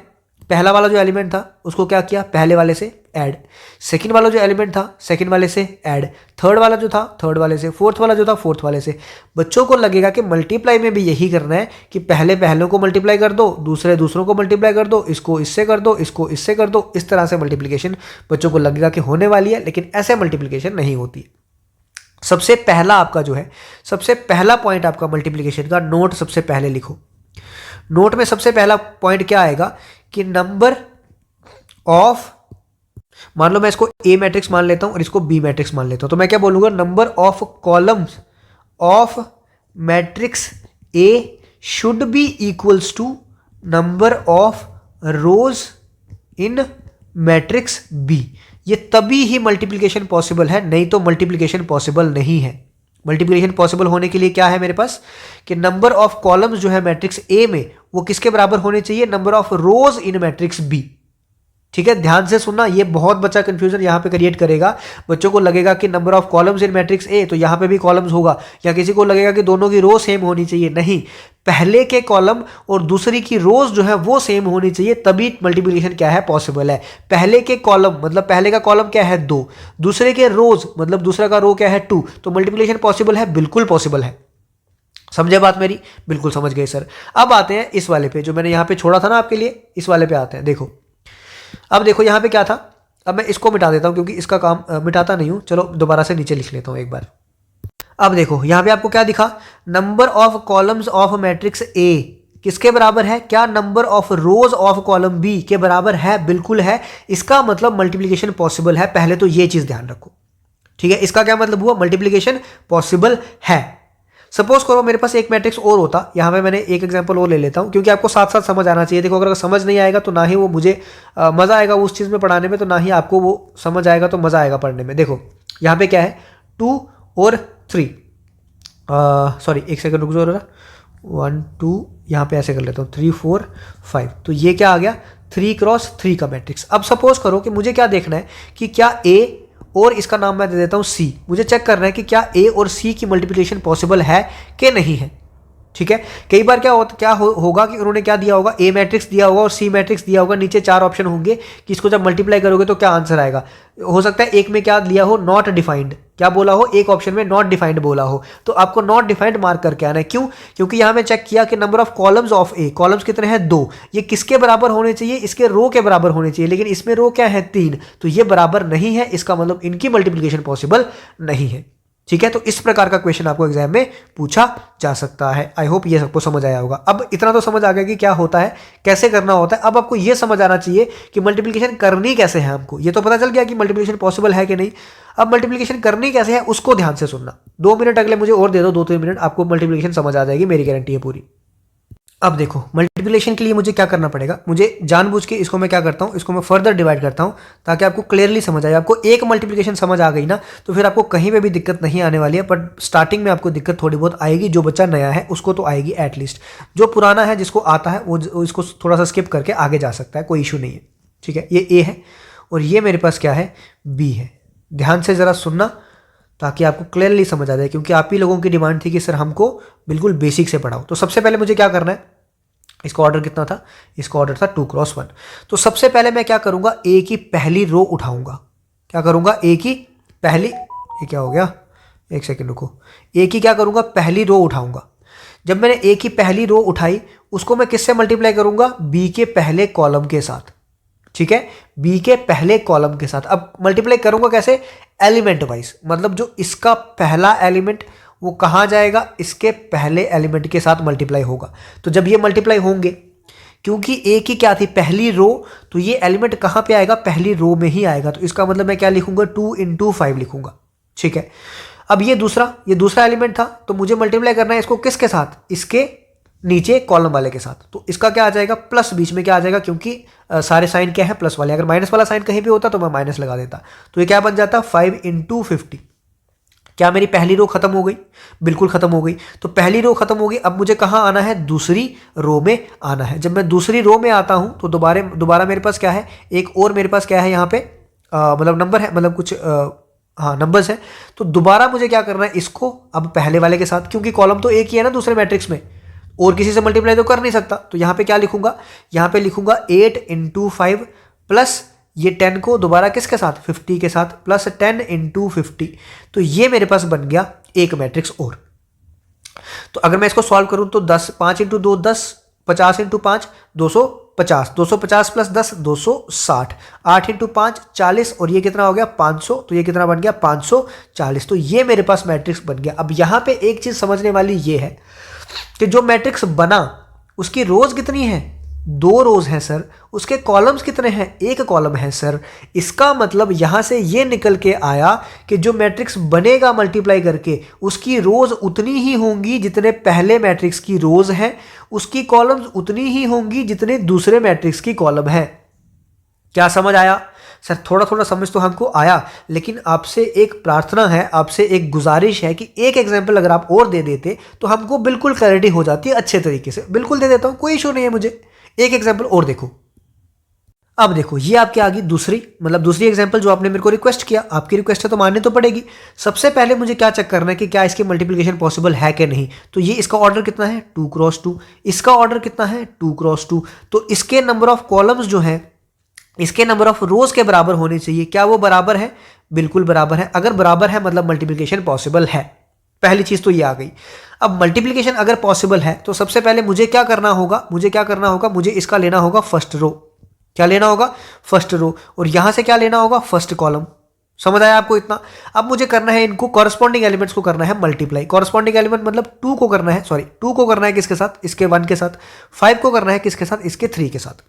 पहला वाला जो एलिमेंट था उसको क्या किया, पहले वाले से ऐड, सेकंड वाला जो एलिमेंट था सेकंड वाले से ऐड, थर्ड वाला जो था थर्ड वाले से, फोर्थ वाला जो था फोर्थ वाले से। बच्चों को लगेगा कि मल्टीप्लाई में भी यही करना है कि पहले पहलों को मल्टीप्लाई कर दो, दूसरे दूसरों को मल्टीप्लाई कर दो, इसको इससे कर दो, इसको इससे कर दो। इस तरह से मल्टीप्लिकेशन बच्चों को लगेगा कि होने वाली है, लेकिन ऐसे मल्टीप्लिकेशन नहीं होती। सबसे पहला आपका जो है, सबसे पहला पॉइंट आपका मल्टीप्लिकेशन का, नोट सबसे पहले लिखो। नोट में सबसे पहला पॉइंट क्या आएगा कि नंबर ऑफ, मान लो मैं इसको ए मैट्रिक्स मान लेता हूं और इसको बी मैट्रिक्स मान लेता हूं, तो मैं क्या बोलूंगा, number of columns of matrix A should be equals to number of rows in matrix B. ये तभी ही मल्टीप्लिकेशन पॉसिबल है, नहीं तो मल्टीप्लिकेशन पॉसिबल नहीं है। मल्टीप्लिकेशन पॉसिबल होने के लिए क्या है मेरे पास, कि नंबर ऑफ कॉलम्स जो है मैट्रिक्स ए में वो किसके बराबर होने चाहिए, number of rows in matrix B. ठीक है, ध्यान से सुनना, ये बहुत बच्चा कंफ्यूजन यहाँ पे क्रिएट करेगा। बच्चों को लगेगा कि number of columns in matrix A, तो यहाँ पे भी कॉलम्स होगा, या किसी को लगेगा कि दोनों की रो सेम होनी चाहिए। नहीं, पहले के कॉलम और दूसरी की रोज जो है वो सेम होनी चाहिए, तभी मल्टीप्लिकेशन क्या है, पॉसिबल है। पहले के कॉलम मतलब पहले का कॉलम क्या है 2, दूसरे के रोज मतलब दूसरा का रो क्या है 2, तो मल्टीप्लिकेशन पॉसिबल है, बिल्कुल पॉसिबल है। समझे बात मेरी, बिल्कुल समझ गए सर। अब आते हैं इस वाले पे, जो मैंने यहाँ पे छोड़ा था ना आपके लिए, इस वाले पे आते हैं। देखो, अब देखो यहाँ पे क्या था, अब मैं इसको मिटा देता हूँ क्योंकि इसका काम मिटाता नहीं हूँ। चलो दोबारा से नीचे लिख लेता हूँ एक बार। अब देखो यहाँ पे आपको क्या दिखा, number of columns of matrix A किसके बराबर है, क्या number of rows of column B के बराबर है, बिल्कुल है। इसका मतलब मल्टीप्लिकेशन पॉसिबल है। पहले तो ये चीज ध्यान रखो, ठीक है। इसका क्या मतलब हुआ, मल्टीप्लिकेशन पॉसिबल है। सपोज करो मेरे पास एक मैट्रिक्स और होता, यहाँ पे मैंने एक एग्जांपल और ले लेता हूँ क्योंकि आपको साथ साथ समझ आना चाहिए। देखो, अगर समझ नहीं आएगा तो ना ही वो मुझे मज़ा आएगा उस चीज़ में पढ़ाने में, तो ना ही आपको वो समझ आएगा तो मज़ा आएगा पढ़ने में। देखो यहाँ पे क्या है, 2 और 3, सॉरी एक सेकंड रुक जाओ, 1 2, यहाँ पे ऐसे कर लेता हूँ 3 4 5, तो ये क्या आ गया, 3x3 का मैट्रिक्स। अब सपोज करो कि मुझे क्या देखना है कि क्या ए और इसका नाम मैं दे देता हूं सी, मुझे चेक करना है कि क्या ए और सी की मल्टीप्लिकेशन पॉसिबल है कि नहीं है। ठीक है, कई बार क्या होगा कि उन्होंने क्या दिया होगा, ए मैट्रिक्स दिया होगा और सी मैट्रिक्स दिया होगा, नीचे 4 ऑप्शन होंगे कि इसको जब मल्टीप्लाई करोगे तो क्या आंसर आएगा। हो सकता है एक में क्या दिया हो, नॉट डिफाइंड, क्या बोला हो, एक ऑप्शन में नॉट डिफाइंड बोला हो, तो आपको नॉट डिफाइंड मार्क करके आना है। क्यों, क्योंकि यहां मैं चेक किया कि number of columns of A, columns कितने हैं 2, ये किसके बराबर होने चाहिए, इसके रो के बराबर होने चाहिए, लेकिन इसमें रो क्या है 3, तो ये बराबर नहीं है। इसका मतलब इनकी मल्टीप्लिकेशन पॉसिबल नहीं है। ठीक है, तो इस प्रकार का क्वेश्चन आपको एग्जाम में पूछा जा सकता है। आई होप ये सबको समझ आया होगा। अब इतना तो समझ आ गया कि क्या होता है, कैसे करना होता है। अब आपको ये समझ आना चाहिए कि मल्टीप्लिकेशन करनी कैसे है। हमको ये तो पता चल गया कि मल्टीप्लिकेशन पॉसिबल है कि नहीं, अब मल्टीप्लिकेशन करनी कैसे है उसको ध्यान से सुनना। 2 मिनट अगले मुझे और दे दो, 2-3 मिनट, आपको मल्टीप्लिकेशन समझ आ जाएगी, मेरी गारंटी है पूरी। अब देखो, मल्टीप्लिकेशन के लिए मुझे क्या करना पड़ेगा, मुझे जानबूझ के इसको मैं क्या करता हूँ, इसको मैं फर्दर डिवाइड करता हूँ ताकि आपको क्लियरली समझ आए। आपको एक मल्टीप्लिकेशन समझ आ गई ना, तो फिर आपको कहीं पे भी दिक्कत नहीं आने वाली है। बट स्टार्टिंग में आपको दिक्कत थोड़ी बहुत आएगी, जो बच्चा नया है उसको तो आएगी एटलीस्ट। जो पुराना है, जिसको आता है, वो इसको थोड़ा सा स्किप करके आगे जा सकता है, कोई इशू नहीं है। ठीक है, ये ए है और ये मेरे पास क्या है, बी है। ध्यान से ज़रा सुनना ताकि आपको क्लियरली समझ आ जाए, क्योंकि आप ही लोगों की डिमांड थी कि सर हमको बिल्कुल बेसिक से पढ़ाओ। तो सबसे पहले मुझे क्या करना है, इसका ऑर्डर कितना था, इसका ऑर्डर था 2x1। तो सबसे पहले मैं क्या करूंगा, ए की पहली रो उठाऊंगा। क्या करूंगा, ए की पहली, ये क्या हो गया, एक सेकंड रुको, ए की क्या करूंगा, पहली रो उठाऊंगा। जब मैंने ए की पहली रो उठाई, उसको मैं किससे मल्टीप्लाई करूंगा, बी के पहले कॉलम के साथ। ठीक है, बी के पहले कॉलम के साथ। अब मल्टीप्लाई करूंगा कैसे, एलिमेंट वाइज, मतलब जो इसका पहला एलिमेंट वो कहाँ जाएगा, इसके पहले एलिमेंट के साथ मल्टीप्लाई होगा। तो जब ये मल्टीप्लाई होंगे, क्योंकि ए की क्या थी, पहली रो, तो ये एलिमेंट कहाँ पे आएगा, पहली रो में ही आएगा। तो इसका मतलब मैं क्या लिखूंगा, 2 × 5 लिखूंगा। ठीक है, अब ये दूसरा एलिमेंट था, तो मुझे मल्टीप्लाई करना है इसको किसके साथ, इसके नीचे कॉलम वाले के साथ। तो इसका क्या आ जाएगा, प्लस, बीच में क्या आ जाएगा, क्योंकि सारे साइन क्या है, प्लस वाले। अगर माइनस वाला साइन कहीं पे होता तो मैं माइनस लगा देता। तो ये क्या बन जाता, 5 × 50। क्या मेरी पहली रो खत्म हो गई? बिल्कुल खत्म हो गई। तो पहली रो खत्म हो गई, अब मुझे कहाँ आना है? दूसरी रो में आना है। जब मैं दूसरी रो में आता हूँ तो दोबारा मेरे पास क्या है? एक और मेरे पास क्या है यहाँ पे, मतलब नंबर है, मतलब कुछ हाँ नंबर्स है। तो दोबारा मुझे क्या करना है? इसको अब पहले वाले के साथ, क्योंकि कॉलम तो एक ही है ना दूसरे मैट्रिक्स में, और किसी से मल्टीप्लाई तो कर नहीं सकता। तो यहाँ पे क्या लिखूंगा? यहाँ पे लिखूंगा 8 इंटू 5 प्लस ये 10 को दोबारा किसके साथ? 50 के साथ, प्लस 10 इंटू 50। तो ये मेरे पास बन गया एक मैट्रिक्स और। तो अगर मैं इसको सॉल्व करूं तो 10, 5 इंटू 2 10, 50 इंटू 5 250, 250 प्लस 10 260, 8 इंटू 5 40, और ये कितना हो गया? 500। तो ये कितना बन गया? 540। तो ये मेरे पास मैट्रिक्स बन गया। अब यहां पे एक चीज समझने वाली ये है कि जो मैट्रिक्स बना उसकी रोज कितनी है? 2 रोज हैं सर। उसके कॉलम्स कितने हैं? 1 कॉलम है सर। इसका मतलब यहां से ये निकल के आया कि जो मैट्रिक्स बनेगा मल्टीप्लाई करके उसकी रोज उतनी ही होंगी जितने पहले मैट्रिक्स की रोज हैं, उसकी कॉलम्स उतनी ही होंगी जितने दूसरे मैट्रिक्स की कॉलम है। क्या समझ आया? सर थोड़ा थोड़ा समझ तो हमको आया, लेकिन आपसे एक प्रार्थना है, आपसे एक गुजारिश है कि एक एग्जाम्पल अगर आप और दे देते तो हमको बिल्कुल क्लैरिटी हो जाती है अच्छे तरीके से। बिल्कुल दे देता हूं, कोई इशू नहीं है मुझे। एक एग्जाम्पल और देखो। अब देखो ये आपके आगे दूसरी एग्जाम्पल जो आपने मेरे को रिक्वेस्ट किया, आपकी रिक्वेस्ट है तो माननी तो पड़ेगी। सबसे पहले मुझे क्या चेक करना है कि क्या इसकी मल्टीप्लिकेशन पॉसिबल है कि नहीं। तो ये इसका ऑर्डर कितना है? 2 क्रॉस 2। इसका ऑर्डर कितना है? 2 क्रॉस 2। तो इसके नंबर ऑफ कॉलम्स जो है इसके नंबर ऑफ रोज के बराबर होने चाहिए। क्या वो बराबर है? बिल्कुल बराबर है। अगर बराबर है मतलब मल्टीप्लिकेशन पॉसिबल है। पहली चीज तो ये आ गई। अब मल्टीप्लिकेशन अगर पॉसिबल है तो सबसे पहले मुझे क्या करना होगा? मुझे इसका लेना होगा फर्स्ट रो। क्या लेना होगा? First row. और यहां से क्या लेना होगा? First column. समझ आया आपको इतना? अब मुझे करना है इनको कॉरस्पॉन्डिंग एलिमेंट्स को करना है मल्टीप्लाई। कॉरस्पॉन्डिंग एलिमेंट मतलब 2 को करना है, 2 को करना है किसके साथ? इसके 1 के साथ। 5 को करना है किसके साथ? इसके 3 के साथ।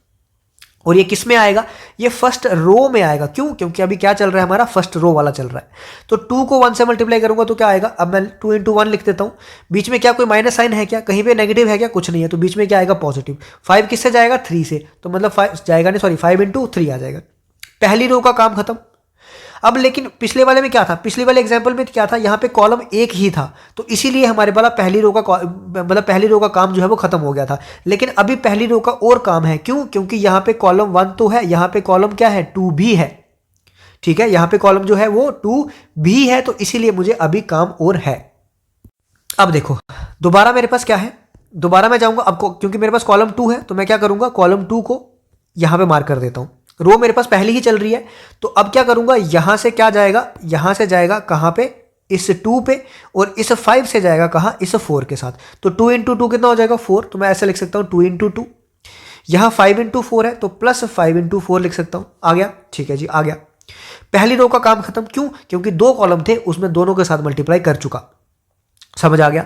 और ये किस में आएगा? ये फर्स्ट रो में आएगा। क्यों? क्योंकि अभी क्या चल रहा है हमारा? फर्स्ट रो वाला चल रहा है। तो 2 को 1 से मल्टीप्लाई करूंगा तो क्या आएगा? अब मैं 2 इंटू 1 लिख देता हूं। बीच में क्या कोई माइनस साइन है क्या? कहीं पे नेगेटिव है क्या? कुछ नहीं है। तो बीच में क्या आएगा? पॉजिटिव। 5 किससे जाएगा? 3 से। तो मतलब 5 जाएगा नहीं, 5 इंटू 3 आ जाएगा। पहली रो का काम खत्म। अब लेकिन पिछले वाले में क्या था? पिछले वाले एग्जाम्पल में क्या था? यहाँ पे कॉलम एक ही था, तो इसीलिए हमारे वाला पहली रो का काम जो है वो खत्म हो गया था। लेकिन अभी पहली रो का और काम है। क्यों? क्योंकि यहाँ पे कॉलम 1 तो है, यहाँ पे कॉलम क्या है? 2 भी है। ठीक है, यहाँ पे कॉलम जो है वो 2 भी है, तो इसीलिए मुझे अभी काम और है। अब देखो दोबारा मेरे पास क्या है? दोबारा मैं जाऊंगा अब क्योंकि मेरे पास कॉलम 2 है तो मैं क्या करूंगा? कॉलम 2 को यहां पे मार्क कर देता हूं। रो मेरे पास पहले ही चल रही है, तो अब क्या करूंगा? यहां से क्या जाएगा? यहां से जाएगा कहां पे? इस 2 पे, और इस 5 से जाएगा कहां? इस 4 के साथ। तो 2 इंटू 2 कितना हो जाएगा? 4। तो मैं ऐसे लिख सकता हूं 2 इंटू 2। यहां 5 इंटू 4 है तो प्लस 5 इंटू 4 लिख सकता हूं। आ गया? ठीक है जी, आ गया। पहली रो का काम खत्म। क्यों? क्योंकि 2 कॉलम थे, उसमें दोनों के साथ मल्टीप्लाई कर चुका। समझ आ गया?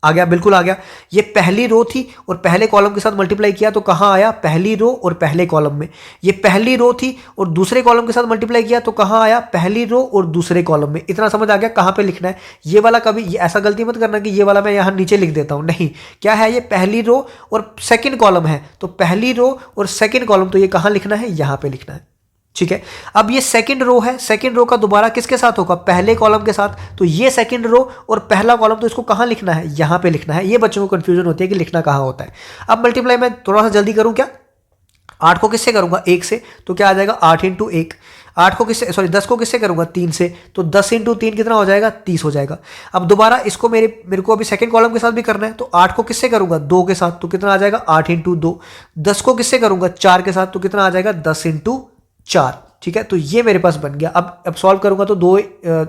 आ गया, बिल्कुल आ गया। ये पहली रो थी और पहले कॉलम के साथ मल्टीप्लाई किया तो कहां आया? पहली रो और पहले कॉलम में। ये पहली रो थी और दूसरे कॉलम के साथ मल्टीप्लाई किया तो कहां आया? पहली रो और दूसरे कॉलम में। इतना समझ आ गया कहां पे लिखना है? ये वाला कभी ऐसा गलती मत करना कि ये वाला मैं यहां नीचे लिख देता हूं, नहीं। क्या है? ये पहली रो और सेकेंड कॉलम है, तो पहली रो और सेकेंड कॉलम, तो ये कहां लिखना है? यहां पे लिखना है। ठीक है, अब ये सेकंड रो है, सेकंड रो का दोबारा किसके साथ होगा? पहले कॉलम के साथ। तो ये सेकंड रो और पहला कॉलम, तो इसको कहां लिखना है? यहां पे लिखना है। ये बच्चों को कंफ्यूजन होती है कि लिखना कहां होता है। अब मल्टीप्लाई मैं थोड़ा सा जल्दी करूं क्या? 8 को किससे करूंगा? 1 से। तो क्या आ जाएगा? 8 इंटू 1। 8 को किससे, 10 को किससे करूंगा? 3 से। तो 10 इंटू 3 कितना हो जाएगा? 30 हो जाएगा। अब दोबारा इसको मेरे को अभी सेकंड कॉलम के साथ भी करना है, तो 8 को किससे करूंगा? 2 के साथ। तो कितना आ जाएगा? 8 इंटू 2। 10 को किससे करूंगा? 4 के साथ। तो कितना आ जाएगा? 10 इंटू 4। ठीक है, तो ये मेरे पास बन गया। अब सॉल्व करूंगा तो 2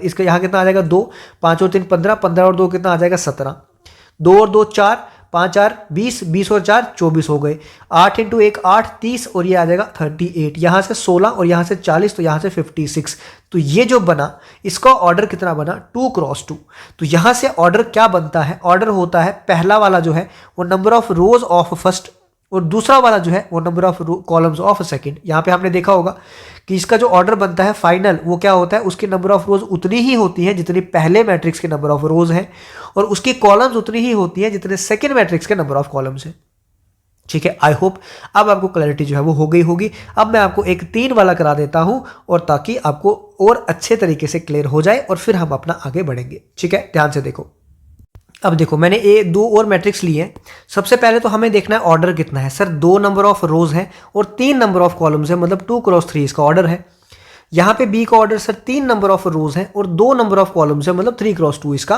इसका यहाँ कितना आ जाएगा? 2, 5 और 3 15, 15 और 2 कितना आ जाएगा? 17। 2 और 2 4, 5 4 20, 20 और 4 24 हो गए। 8 इंटू 1 8, 30, और ये आ जाएगा 38। यहाँ से 16 और यहाँ से 40, तो यहाँ से 56। तो ये जो बना, इसका ऑर्डर कितना बना? 2 क्रॉस 2। तो यहाँ से ऑर्डर क्या बनता है? ऑर्डर होता है पहला वाला जो है वो number of rows of first, और दूसरा वाला जो है वो number of columns of second. यहाँ पे आपने देखा होगा कि इसका जो ऑर्डर बनता है फाइनल, वो क्या होता है? उसकी नंबर ऑफ रोज उतनी ही होती है जितनी पहले मैट्रिक्स के नंबर ऑफ रोज हैं, और उसकी कॉलम्स उतनी ही होती हैं जितने सेकंड मैट्रिक्स के नंबर ऑफ कॉलम्स हैं। ठीक है, आई होप अब आपको क्लैरिटी जो है वो हो गई होगी। अब मैं आपको एक 3 वाला करा देता हूं और ताकि आपको और अच्छे तरीके से क्लियर हो जाए और फिर हम अपना आगे बढ़ेंगे। ठीक है, ध्यान से देखो। अब देखो मैंने ये 2 और मैट्रिक्स लिए हैं। सबसे पहले तो हमें देखना है ऑर्डर कितना है। सर 2 नंबर ऑफ रोज है और 3 नंबर ऑफ कॉलम्स है, मतलब 2 क्रॉस 3 इसका ऑर्डर है। यहाँ पे बी का ऑर्डर सर 3 नंबर ऑफ रोज है और 2 नंबर ऑफ कॉलम्स है, मतलब 3 क्रॉस 2 इसका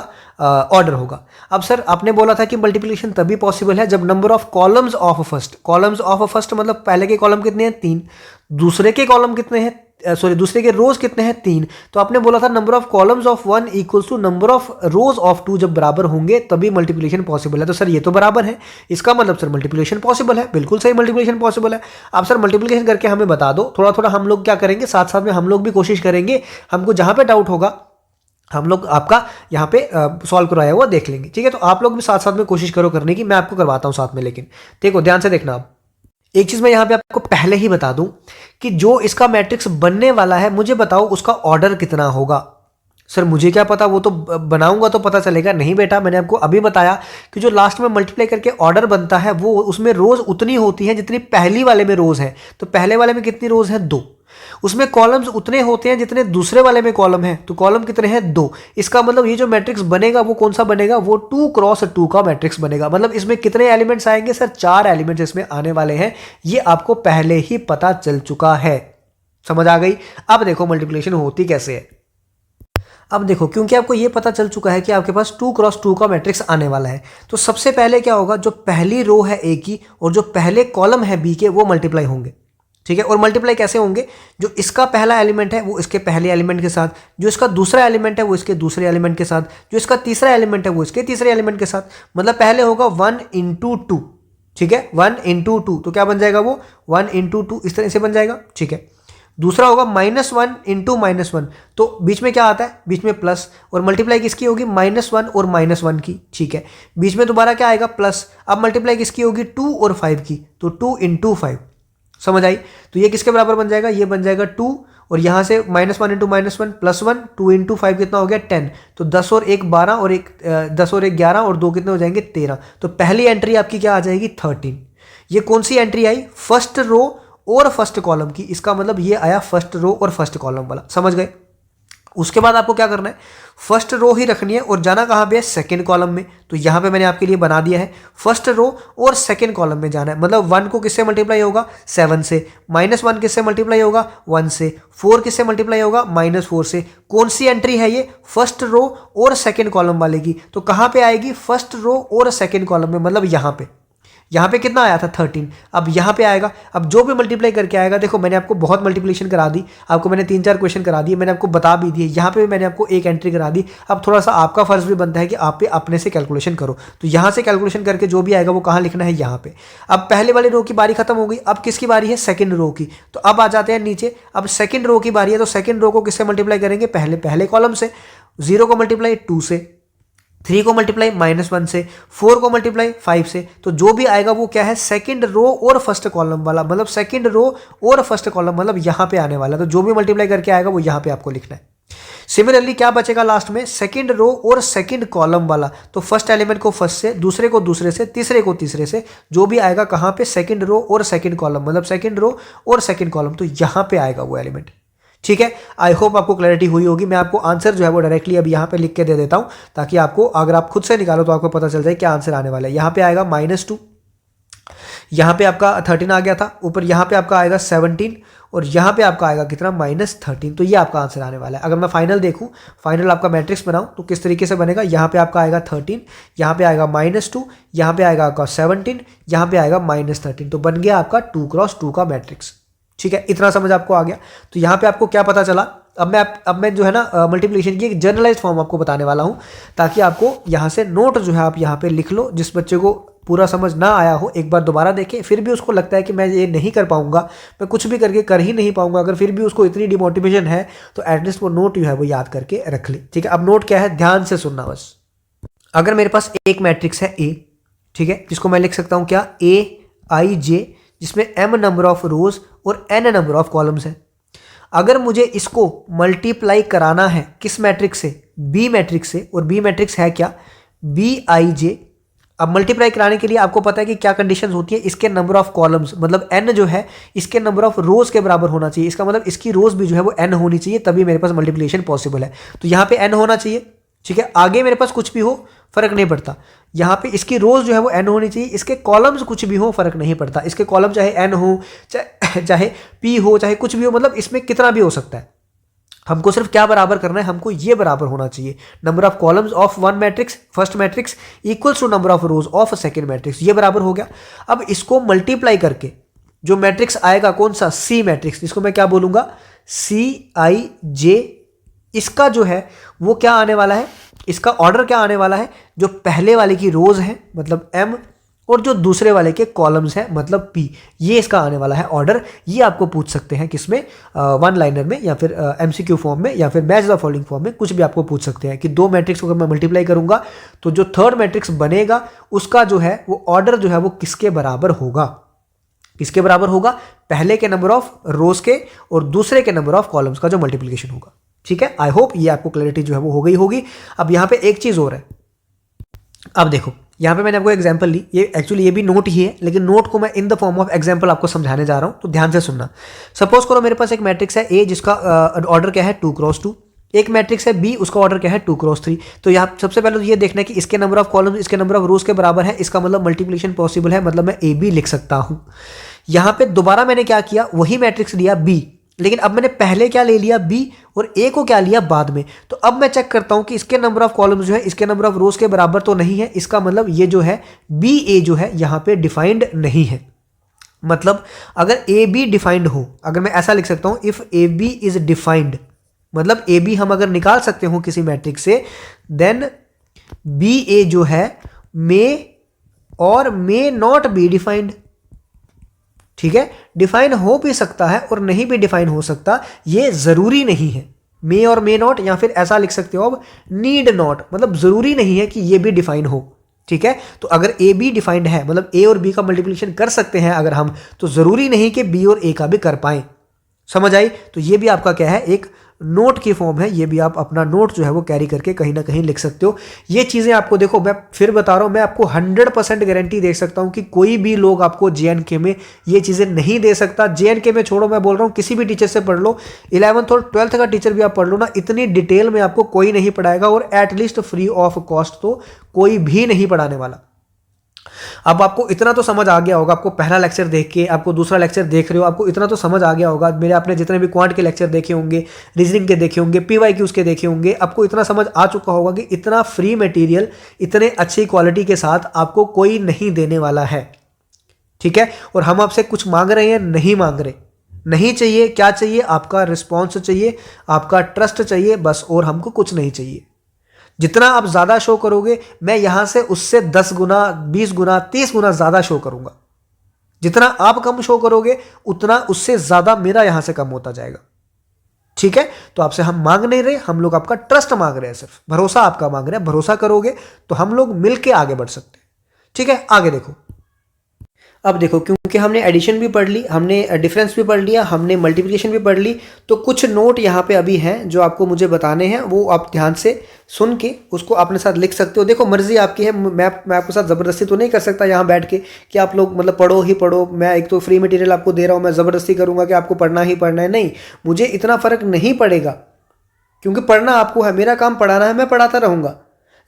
ऑर्डर होगा। अब सर आपने बोला था कि मल्टीप्लिकेशन तभी पॉसिबल है जब number of columns of first, columns of first मतलब पहले के कॉलम कितने हैं 3, दूसरे के कॉलम कितने हैं सॉरी दूसरे के रोज कितने हैं 3। तो आपने बोला था number of columns of 1 equals to number of rows of 2 जब बराबर होंगे तभी मल्टीप्लिकेशन पॉसिबल है। तो सर ये तो बराबर है, इसका मतलब सर मल्टीप्लिकेशन पॉसिबल है, बिल्कुल सही मल्टीप्लिकेशन पॉसिबल है। आप सर मल्टीप्लिकेशन करके हमें बता दो, थोड़ा थोड़ा हम लोग क्या करेंगे साथ साथ में हम लोग भी कोशिश करेंगे, हमको जहां पे डाउट होगा हम लोग आपका यहाँ पे सॉल्व कराया हुआ देख लेंगे। ठीक है, तो आप लोग भी साथ साथ में कोशिश करो करने की, मैं आपको करवाता हूँ साथ में। लेकिन देखो ध्यान से देखना, आप एक चीज मैं यहां पे आपको पहले ही बता दूं कि जो इसका मैट्रिक्स बनने वाला है मुझे बताओ उसका ऑर्डर कितना होगा। सर मुझे क्या पता, वो तो बनाऊंगा तो पता चलेगा। नहीं बेटा, मैंने आपको अभी बताया कि जो लास्ट में मल्टीप्लाई करके ऑर्डर बनता है वो उसमें रोज उतनी होती है जितनी पहली वाले में रोज है। तो पहले वाले में कितनी रोज है 2, उसमें कॉलम्स उतने होते हैं जितने दूसरे वाले में कॉलम है। तो कॉलम कितने हैं 2। इसका मतलब ये जो मैट्रिक्स बनेगा वो कौन सा बनेगा, वो 2 क्रॉस 2 का मैट्रिक्स बनेगा। मतलब इसमें कितने एलिमेंट्स आएंगे सर, 4 एलिमेंट्स इसमें आने वाले हैं। ये आपको पहले ही पता चल चुका है, समझ आ गई। अब देखो मल्टीप्लिकेशन होती कैसे है। अब देखो क्योंकि आपको ये पता चल चुका है कि आपके पास 2 क्रॉस 2 का मैट्रिक्स आने वाला है, तो सबसे पहले क्या होगा, जो पहली रो है ए की और जो पहले कॉलम है बी के वो मल्टीप्लाई होंगे। ठीक है, और मल्टीप्लाई कैसे होंगे, जो इसका पहला एलिमेंट है वो इसके पहले एलिमेंट के साथ, जो इसका दूसरा एलिमेंट है वो इसके दूसरे एलिमेंट के साथ, जो इसका तीसरा एलिमेंट है वो इसके तीसरे एलिमेंट के साथ। मतलब पहले होगा 1 इंटू 2। ठीक है, 1 इंटू 2 तो क्या बन जाएगा, वो 1 इंटू 2 इस तरह से बन जाएगा। ठीक है, दूसरा होगा -1 इंटू -1, तो बीच में क्या आता है, बीच में प्लस, और मल्टीप्लाई किसकी होगी -1 और -1 की। ठीक है, बीच में दोबारा क्या आएगा प्लस। अब मल्टीप्लाई किसकी होगी 2 और 5 की, तो 2 इंटू 5, समझ आई। तो ये किसके बराबर बन जाएगा, ये बन जाएगा 2, और यहां से -1 इंटू -1 +1, 2 इंटू 5 कितना हो गया 10, तो 10 और 1 12 और 10 और 1 11 और 2 कितने हो जाएंगे 13। तो पहली एंट्री आपकी क्या आ जाएगी 13। ये कौन सी एंट्री आई, फर्स्ट रो और फर्स्ट कॉलम की। इसका मतलब ये आया फर्स्ट रो और फर्स्ट कॉलम वाला, समझ गए। उसके बाद आपको क्या करना है, फर्स्ट रो ही रखनी है और जाना कहां पे है, सेकंड कॉलम में। तो यहां पे मैंने आपके लिए बना दिया है, फर्स्ट रो और सेकंड कॉलम में जाना है। मतलब 1 को किससे मल्टीप्लाई होगा 7 से, -1 किससे मल्टीप्लाई होगा 1 से, 4 किससे मल्टीप्लाई होगा -4 से। कौन सी एंट्री है ये, फर्स्ट रो और सेकंड कॉलम वाले की। तो कहां पे आएगी, फर्स्ट रो और सेकंड कॉलम में, मतलब यहां पे कितना आया था 13, अब यहां पे आएगा। अब जो भी मल्टीप्लाई करके आएगा, देखो मैंने आपको बहुत मल्टीप्लिकेशन करा दी, आपको मैंने 3-4 क्वेश्चन करा दिए, मैंने आपको बता भी दिए, यहां पे भी मैंने आपको एक एंट्री करा दी। अब थोड़ा सा आपका फर्ज भी बनता है कि आप पे अपने से कैलकुलेशन करो। तो यहां से कैलकुलेशन करके जो भी आएगा वो कहां लिखना है, यहां पे। अब पहले वाली रो की बारी खत्म हो गई, अब किसकी बारी है, सेकंड रो की। तो अब आ जाते हैं नीचे, अब सेकंड रो की बारी है, तो सेकंड रो को किससे मल्टीप्लाई करेंगे, पहले कॉलम से। 0 को मल्टीप्लाई 2 से, 3 को मल्टीप्लाई -1 से, 4 को मल्टीप्लाई 5 से। तो जो भी आएगा वो क्या है, सेकंड रो और फर्स्ट कॉलम वाला, मतलब सेकंड रो और फर्स्ट कॉलम, मतलब यहां पे आने वाला। तो जो भी मल्टीप्लाई करके आएगा वो यहां पे आपको लिखना है। सिमिलरली क्या बचेगा लास्ट में, सेकंड रो और सेकंड कॉलम वाला। तो फर्स्ट एलिमेंट को फर्स्ट से, दूसरे को दूसरे से, तीसरे को तीसरे से, जो भी आएगा कहां पे, सेकंड रो और सेकंड कॉलम, मतलब सेकंड रो और सेकंड कॉलम, तो यहां पे आएगा वो एलिमेंट। ठीक है, आई होप आपको क्लैरिटी हुई होगी। मैं आपको आंसर जो है वो डायरेक्टली अभी यहाँ पे लिख के दे देता हूँ, ताकि आपको अगर आप खुद से निकालो तो आपको पता चल जाए क्या आंसर आने वाला है। यहाँ पे आएगा -2, यहाँ पे आपका 13 आ गया था, ऊपर यहाँ पे आपका आएगा 17, और यहाँ पे आपका आएगा कितना, -13। तो ये आपका आंसर आने वाला है। अगर मैं फाइनल देखूँ, फाइनल आपका मैट्रिक्स बनाऊँ तो किस तरीके से बनेगा, यहाँ पे आपका आएगा 13, यहाँ पे आएगा -2, यहाँ पे आएगा आपका 17, यहाँ पे आएगा -13। तो बन गया आपका 2 क्रॉस 2 का मैट्रिक्स। ठीक है, इतना समझ आपको आ गया। तो यहाँ पे आपको क्या पता चला, अब मैं जो है ना मल्टीप्लिकेशन की एक जनरलाइज फॉर्म आपको बताने वाला हूँ, ताकि आपको यहाँ से नोट जो है आप यहाँ पे लिख लो। जिस बच्चे को पूरा समझ ना आया हो, एक बार दोबारा देखे, फिर भी उसको लगता है कि मैं ये नहीं कर पाऊंगा, मैं कुछ भी करके कर ही नहीं पाऊंगा, अगर फिर भी उसको इतनी डिमोटिवेशन है तो एटलीस्ट वो नोट जो है वो याद करके रख ले। ठीक है, अब नोट क्या है, ध्यान से सुनना बस। अगर मेरे पास एक मैट्रिक्स है ए, ठीक है, जिसको मैं लिख सकता हूँ क्या, AIJ, जिसमें m नंबर ऑफ रोज और n नंबर ऑफ कॉलम्स है। अगर मुझे इसको मल्टीप्लाई कराना है किस मैट्रिक्स से, बी मैट्रिक्स से, और बी मैट्रिक्स है क्या, BIJ अब मल्टीप्लाई कराने के लिए आपको पता है कि क्या कंडीशंस होती है, इसके नंबर ऑफ कॉलम्स मतलब n जो है इसके नंबर ऑफ रोज के बराबर होना चाहिए। इसका मतलब इसकी रोज भी जो है वो n होनी चाहिए, तभी मेरे पास मल्टीप्लिकेशन पॉसिबल है। तो यहाँ पे n होना चाहिए, ठीक है। आगे मेरे पास कुछ भी हो फर्क नहीं पड़ता, यहाँ पे इसकी रोज जो है वो n होनी चाहिए, इसके कॉलम्स कुछ भी हो फर्क नहीं पड़ता। इसके कॉलम चाहे n हो, चाहे p हो, चाहे कुछ भी हो, मतलब इसमें कितना भी हो सकता है। हमको सिर्फ क्या बराबर करना है, हमको ये बराबर होना चाहिए, number of columns of one matrix first matrix equals to number of rows of second matrix, ये बराबर हो गया। अब इसको मल्टीप्लाई करके जो मैट्रिक्स आएगा कौन सा, सी मैट्रिक्स, जिसको मैं क्या बोलूंगा, CIJ, इसका जो है वो क्या आने वाला है, इसका ऑर्डर क्या आने वाला है, जो पहले वाले की रोज है मतलब m और जो दूसरे वाले के कॉलम्स हैं मतलब p, ये इसका आने वाला है ऑर्डर। ये आपको पूछ सकते हैं किसमें, वन लाइनर में या फिर MCQ फॉर्म में या फिर मैच द फॉलोइंग फॉर्म में, कुछ भी आपको पूछ सकते हैं कि दो मैट्रिक्स को अगर मैं मल्टीप्लाई करूंगा तो जो थर्ड मैट्रिक्स बनेगा उसका जो है वो ऑर्डर जो है वो किसके बराबर होगा, किसके बराबर होगा, पहले के नंबर ऑफ रोज के और दूसरे के नंबर ऑफ कॉलम्स का जो मल्टीप्लीकेशन होगा। ठीक है, आई होप ये आपको क्लैरिटी जो है वो हो गई होगी। अब यहाँ पे एक चीज और है, अब देखो यहाँ पे मैंने आपको एग्जांपल ली, ये एक्चुअली ये भी नोट ही है, लेकिन नोट को मैं in the form of example आपको समझाने जा रहा हूँ, तो ध्यान से सुनना। सपोज करो मेरे पास एक मैट्रिक्स है ए जिसका ऑर्डर क्या है 2 क्रॉस 2, एक मैट्रिक्स है बी उसका ऑर्डर क्या है 2 क्रॉस 3। तो यहाँ सबसे पहले तो ये देखना है कि इसके नंबर ऑफ कॉलम्स इसके नंबर ऑफ रोज के बराबर है, इसका मतलब मल्टीप्लिकेशन पॉसिबल है, मतलब मैं ए बी लिख सकता हूँ। यहाँ पे दोबारा मैंने क्या किया, वही मैट्रिक्स लिया बी, लेकिन अब मैंने पहले क्या ले लिया बी और ए को क्या लिया बाद में। तो अब मैं चेक करता हूं कि इसके नंबर ऑफ कॉलम्स जो है इसके नंबर ऑफ रोज के बराबर तो नहीं है, इसका मतलब ये जो है बी ए जो है यहां पे डिफाइंड नहीं है। मतलब अगर ए बी डिफाइंड हो, अगर मैं ऐसा लिख सकता हूं if A B is defined, मतलब ए बी हम अगर निकाल सकते हो किसी मैट्रिक्स से, देन बी ए जो है मे और मे नॉट बी डिफाइंड। ठीक है, डिफाइन हो भी सकता है और नहीं भी डिफाइन हो सकता, ये जरूरी नहीं है। मे और मे नॉट, या फिर ऐसा लिख सकते हो अब नीड नॉट, मतलब जरूरी नहीं है कि ये भी डिफाइन हो। ठीक है, तो अगर ए बी डिफाइंड है मतलब ए और बी का मल्टीप्लिकेशन कर सकते हैं अगर हम, तो जरूरी नहीं कि बी और ए का भी कर पाए। समझ आई? तो ये भी आपका क्या है, एक नोट की फॉर्म है, ये भी आप अपना नोट जो है वो कैरी करके कहीं ना कहीं लिख सकते हो। ये चीज़ें आपको देखो, मैं फिर बता रहा हूँ, मैं आपको 100% गारंटी दे सकता हूँ कि कोई भी लोग आपको JNK में ये चीज़ें नहीं दे सकता। JNK में छोड़ो, मैं बोल रहा हूँ किसी भी टीचर से पढ़ लो, 11th और 12th का टीचर भी आप पढ़ लो ना, इतनी डिटेल में आपको कोई नहीं पढ़ाएगा, और एटलीस्ट फ्री ऑफ कॉस्ट तो कोई भी नहीं पढ़ाने वाला। अब आपको इतना तो समझ आ गया होगा, आपको पहला लेक्चर देख के, आपको दूसरा लेक्चर देख रहे हो, आपको इतना तो समझ आ गया होगा, मेरे आपने जितने भी क्वांट के लेक्चर देखे होंगे, रीजनिंग के देखे होंगे, PYQs के देखे होंगे, आपको इतना समझ आ चुका होगा कि इतना फ्री मटेरियल इतने अच्छी क्वालिटी के साथ आपको कोई नहीं देने वाला है। ठीक है, और हम आपसे कुछ मांग रहे हैं, नहीं मांग रहे, नहीं चाहिए, क्या चाहिए, आपका रिस्पॉन्स चाहिए, आपका ट्रस्ट चाहिए बस, और हमको कुछ नहीं चाहिए। जितना आप ज्यादा शो करोगे, मैं यहां से उससे 10 गुना 20 गुना 30 गुना ज्यादा शो करूंगा। जितना आप कम शो करोगे उतना उससे ज्यादा मेरा यहां से कम होता जाएगा। ठीक है, तो आपसे हम मांग नहीं रहे, हम लोग आपका ट्रस्ट मांग रहे हैं, सिर्फ भरोसा आपका मांग रहे हैं। भरोसा करोगे तो हम लोग मिलके आगे बढ़ सकते हैं। ठीक है, आगे देखो। अब देखो, क्योंकि हमने एडिशन भी पढ़ ली, हमने डिफरेंस भी पढ़ लिया, हमने मल्टीप्लिकेशन भी पढ़ ली, तो कुछ नोट यहाँ पे अभी हैं जो आपको मुझे बताने हैं, वो आप ध्यान से सुन के उसको अपने साथ लिख सकते हो। देखो मर्जी आपकी है, मैं आपके साथ ज़बरदस्ती तो नहीं कर सकता यहाँ बैठ के कि आप लोग मतलब पढ़ो ही पढ़ो। मैं एक तो फ्री मटेरियल आपको दे रहा हूँ, मैं ज़बरदस्ती करूँगा कि आपको पढ़ना ही पढ़ना है, नहीं, मुझे इतना फ़र्क नहीं पड़ेगा, क्योंकि पढ़ना आपको है, मेरा काम पढ़ाना है, मैं पढ़ाता रहूँगा।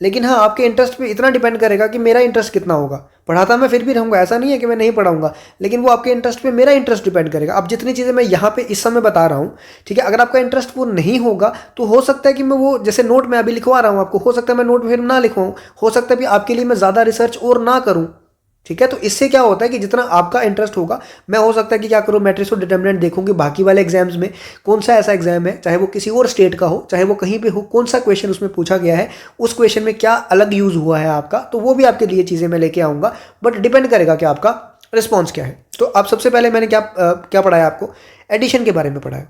लेकिन हाँ, आपके इंटरेस्ट पे इतना डिपेंड करेगा कि मेरा इंटरेस्ट कितना होगा। पढ़ाता मैं फिर भी रहूँगा, ऐसा नहीं है कि मैं नहीं पढ़ाऊँगा, लेकिन वो आपके इंटरेस्ट पे मेरा इंटरेस्ट डिपेंड करेगा। अब जितनी चीज़ें मैं यहाँ पे इस समय बता रहा हूँ, ठीक है, अगर आपका इंटरेस्ट वो नहीं होगा तो हो सकता है कि मैं वो जैसे नोट में अभी लिखवा रहा हूँ आपको, हो सकता है मैं नोट में फिर ना लिखवाऊँ, हो सकता है कि आपके लिए मैं ज़्यादा रिसर्च और ना करूँ। ठीक है, तो इससे क्या होता है कि जितना आपका इंटरेस्ट होगा, मैं हो सकता है कि क्या करूँ, मैट्रिक्स और डिटर्मिनेंट देखूंगी बाकी वाले एग्जाम्स में, कौन सा ऐसा एग्जाम है, चाहे वो किसी और स्टेट का हो, चाहे वो कहीं पे हो, कौन सा क्वेश्चन उसमें पूछा गया है, उस क्वेश्चन में क्या अलग यूज हुआ है आपका, तो वो भी आपके लिए चीज़ें मैं लेके आऊँगा। बट डिपेंड करेगा कि आपका रिस्पॉन्स क्या है। तो अब सबसे पहले मैंने क्या पढ़ाया आपको, एडिशन के बारे में पढ़ाया।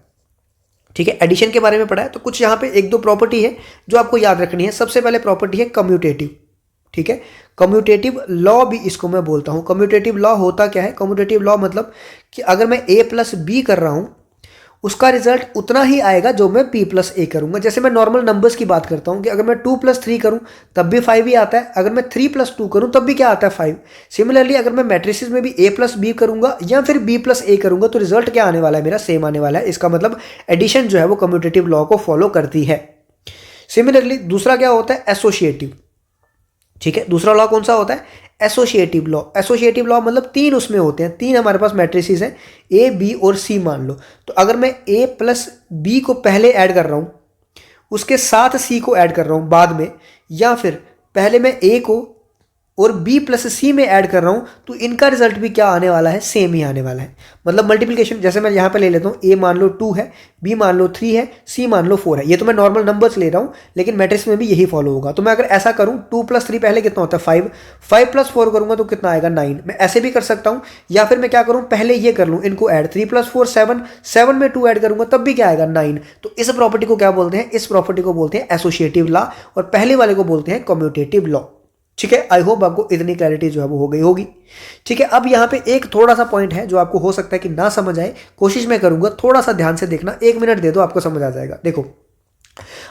ठीक है, एडिशन के बारे में पढ़ाया। तो कुछ यहाँ पे 1-2 प्रॉपर्टी है जो आपको याद रखनी है। सबसे पहले प्रॉपर्टी है कम्यूटेटिव। ठीक है, कम्यूटेटिव लॉ भी इसको मैं बोलता हूँ। कम्यूटेटिव लॉ होता क्या है, कम्यूटेटिव लॉ मतलब कि अगर मैं a + b कर रहा हूँ उसका रिजल्ट उतना ही आएगा जो मैं p प्लस ए करूँगा। जैसे मैं नॉर्मल नंबर्स की बात करता हूँ कि अगर मैं 2 प्लस 3 करूँ तब भी 5 ही आता है, अगर मैं 3 प्लस 2 करूँ तब भी क्या आता है 5। सिमिलरली अगर मैं मैट्रिसेस में भी a प्लस बी करूँगा या फिर b प्लस ए करूँगा तो रिजल्ट क्या आने वाला है, मेरा सेम आने वाला है। इसका मतलब एडिशन जो है वो कम्यूटेटिव लॉ को फॉलो करती है। सिमिलरली दूसरा क्या होता है, एसोसिएटिव। ठीक है, दूसरा लॉ कौन सा होता है, एसोसिएटिव लॉ। एसोसिएटिव लॉ मतलब 3 उसमें होते हैं, 3 हमारे पास मैट्रिसेस हैं ए बी और सी मान लो। तो अगर मैं ए प्लस बी को पहले ऐड कर रहा हूँ, उसके साथ सी को ऐड कर रहा हूँ बाद में, या फिर पहले मैं ए को और b प्लस सी में ऐड कर रहा हूँ, तो इनका रिजल्ट भी क्या आने वाला है, सेम ही आने वाला है। मतलब मल्टीप्लिकेशन जैसे मैं यहाँ पे ले लेता हूँ, a मान लो 2 है, b मान लो 3 है, c मान लो 4 है। ये तो मैं नॉर्मल नंबर्स ले रहा हूँ, लेकिन मैट्रिक्स में भी यही फॉलो होगा। तो मैं अगर ऐसा करूँ 2 प्लस 3 पहले कितना होता है 5, 5 प्लस 4 करूँगा तो कितना आएगा 9। मैं ऐसे भी कर सकता हूँ, या फिर मैं क्या करूँ पहले ये कर लूँ इनको ऐड, 3 प्लस 4 7, 7 में 2 ऐड करूँगा तब भी क्या आएगा 9। तो इस प्रॉपर्टी को क्या बोलते हैं, इस प्रॉपर्टी को बोलते हैं एसोसिएटिव लॉ, और पहले वाले को बोलते हैं कम्यूटेटिव लॉ। ठीक है, आई होप आपको इतनी क्लैरिटी जो है वो हो गई होगी। ठीक है, अब यहाँ पे एक थोड़ा सा पॉइंट है जो आपको हो सकता है कि ना समझ आए, कोशिश मैं करूंगा, थोड़ा सा ध्यान से देखना, 1 मिनट दे दो आपको समझ आ जाएगा। देखो,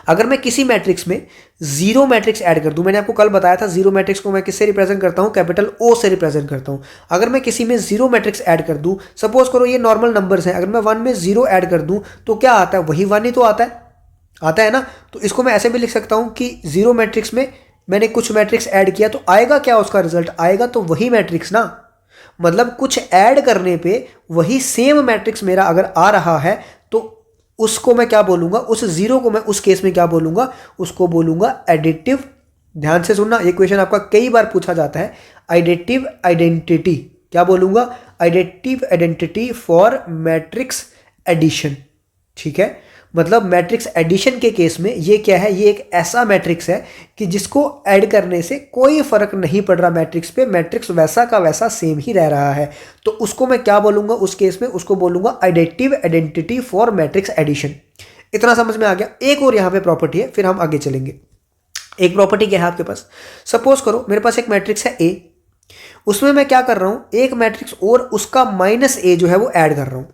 अगर मैं किसी मैट्रिक्स में जीरो मैट्रिक्स ऐड कर दूं, मैंने आपको कल बताया था जीरो मैट्रिक्स को मैं किससे रिप्रेजेंट करता हूं, कैपिटल ओ से रिप्रेजेंट करता हूं। अगर मैं किसी में जीरो मैट्रिक्स ऐड कर दूं, सपोज करो ये नॉर्मल नंबर्स हैं, अगर मैं 1 में 0 ऐड कर दूं तो क्या आता है, वही 1 ही तो आता है ना। तो इसको मैं ऐसे भी लिख सकता हूं कि जीरो मैट्रिक्स में मैंने कुछ मैट्रिक्स ऐड किया तो आएगा क्या, उसका रिजल्ट आएगा तो वही मैट्रिक्स ना। मतलब कुछ ऐड करने पे वही सेम मैट्रिक्स मेरा अगर आ रहा है तो उसको मैं क्या बोलूंगा, उस जीरो को मैं उस केस में क्या बोलूंगा, उसको बोलूंगा एडिटिव। ध्यान से सुनना, ये क्वेश्चन आपका कई बार पूछा जाता है। एडिटिव आइडेंटिटी, क्या बोलूंगा, additive identity for matrix addition. ठीक है, मतलब मैट्रिक्स एडिशन के केस में ये क्या है, ये एक ऐसा मैट्रिक्स है कि जिसको ऐड करने से कोई फर्क नहीं पड़ रहा मैट्रिक्स पे, मैट्रिक्स वैसा का वैसा सेम ही रह रहा है। तो उसको मैं क्या बोलूंगा उस केस में, उसको बोलूंगा additive identity for matrix addition. इतना समझ में आ गया। एक और यहाँ पे प्रॉपर्टी है, फिर हम आगे चलेंगे। एक प्रॉपर्टी क्या है आपके पास, सपोज करो मेरे पास एक मैट्रिक्स है ए, उसमें मैं क्या कर रहा हूं, एक मैट्रिक्स और उसका माइनस ए जो है वो ऐड कर रहा हूं।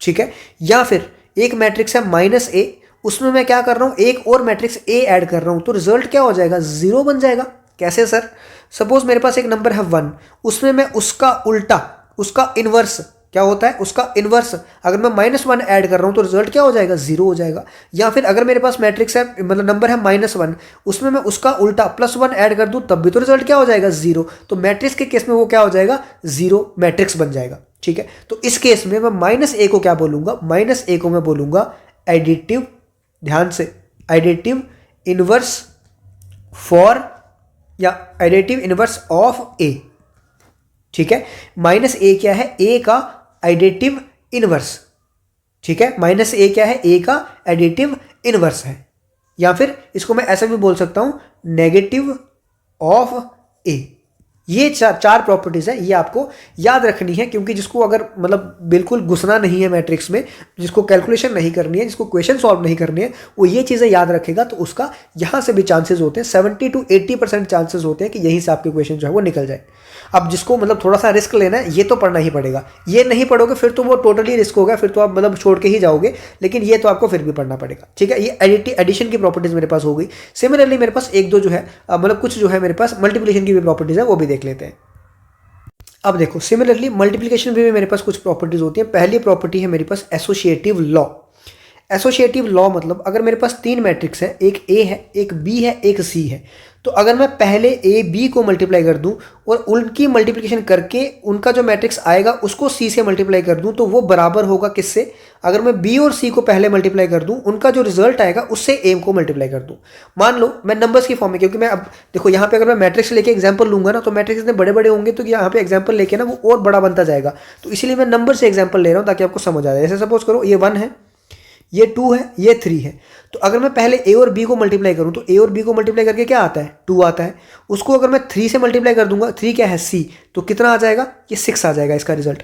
ठीक है, या फिर एक मैट्रिक्स है माइनस ए, उसमें मैं क्या कर रहा हूं, एक और मैट्रिक्स ए ऐड कर रहा हूं, तो रिजल्ट क्या हो जाएगा, 0 बन जाएगा। कैसे सर, सपोज मेरे पास एक नंबर है 1, उसमें मैं उसका उल्टा, उसका इनवर्स क्या होता है, उसका इनवर्स अगर मैं -1 ऐड कर रहा हूं तो रिजल्ट क्या हो जाएगा, 0 हो जाएगा। या फिर अगर मेरे पास मैट्रिक्स है, मतलब नंबर है -1, उसमें मैं उसका उल्टा +1 ऐड कर दूं तब भी तो रिजल्ट क्या हो जाएगा, 0। तो मैट्रिक्स के केस में वो क्या हो जाएगा, 0 मैट्रिक्स बन जाएगा। ठीक है, तो इस केस में मैं -a को क्या बोलूंगा, -a को मैं बोलूंगा एडिटिव, ध्यान से, एडिटिव इनवर्स फॉर या एडिटिव इनवर्स ऑफ ए। ठीक है, -a क्या है, a का एडिटिव इनवर्स। ठीक है, -a क्या है, a का एडिटिव इनवर्स है। या फिर इसको मैं ऐसे भी बोल सकता हूं, नेगेटिव ऑफ a। ये चार प्रॉपर्टीज है, ये आपको याद रखनी है, क्योंकि जिसको अगर मतलब बिल्कुल घुसना नहीं है मैट्रिक्स में, जिसको कैलकुलेशन नहीं करनी है, जिसको क्वेश्चन सॉल्व नहीं करनी है, वो ये चीज़ें याद रखेगा तो उसका यहाँ से भी चांसेस होते हैं, 70 to 80% चांसेस होते हैं कि यहीं से आपके क्वेश्चन जो है वो निकल जाए। अब जिसको मतलब थोड़ा सा रिस्क लेना है, ये तो पढ़ना ही पड़ेगा। ये नहीं पढ़ोगे फिर तो वो टोटली रिस्क होगा, फिर तो आप मतलब छोड़ के ही जाओगे, लेकिन ये तो आपको फिर भी पढ़ना पड़ेगा। ठीक है, ये एडिशन की प्रॉपर्टीज मेरे पास हो गई। सिमिलरली मेरे पास एक दो जो है मतलब कुछ जो है मेरे पास मल्टीप्लिकेशन की भी प्रॉपर्टीज है, वो भी देख लेते हैं। अब देखो, सिमिलरली मल्टीप्लिकेशन में भी मेरे पास कुछ प्रॉपर्टीज होती हैं। पहली प्रॉपर्टी है मेरे पास एसोसिएटिव लॉ। एसोसिएटिव लॉ मतलब अगर मेरे पास 3 मैट्रिक्स है, एक ए है, एक बी है, एक सी है, तो अगर मैं पहले ए बी को मल्टीप्लाई कर दूं और उनकी मल्टीप्लिकेशन करके उनका जो मैट्रिक्स आएगा उसको सी से मल्टीप्लाई कर दूं, तो वो बराबर होगा किससे, अगर मैं बी और सी को पहले मल्टीप्लाई कर दूं, उनका जो रिजल्ट आएगा उससे ए को मल्टीप्लाई कर दूं। मान लो मैं नंबर्स की फॉर्म में, क्योंकि मैं अब देखो यहाँ पे अगर मैं मैट्रिक्स लेके एग्जाम्पल लूंगा ना, तो मैट्रिक्स इतने बड़े बड़े होंगे तो यहाँ पे एग्जाम्पल लेके ना वो और बड़ा बनता जाएगा। तो इसीलिए मैं नंबर से एग्जाम्पल ले रहा हूँ ताकि आपको समझ आ जाए। जैसे सपोज करो ये 1 है, ये 2 है, ये 3 है। तो अगर मैं पहले ए और बी को मल्टीप्लाई करूं तो ए और बी को मल्टीप्लाई करके क्या आता है, 2 आता है। उसको अगर मैं 3 से मल्टीप्लाई कर दूंगा, 3 क्या है, सी, तो कितना आ जाएगा, ये 6 आ जाएगा इसका रिजल्ट।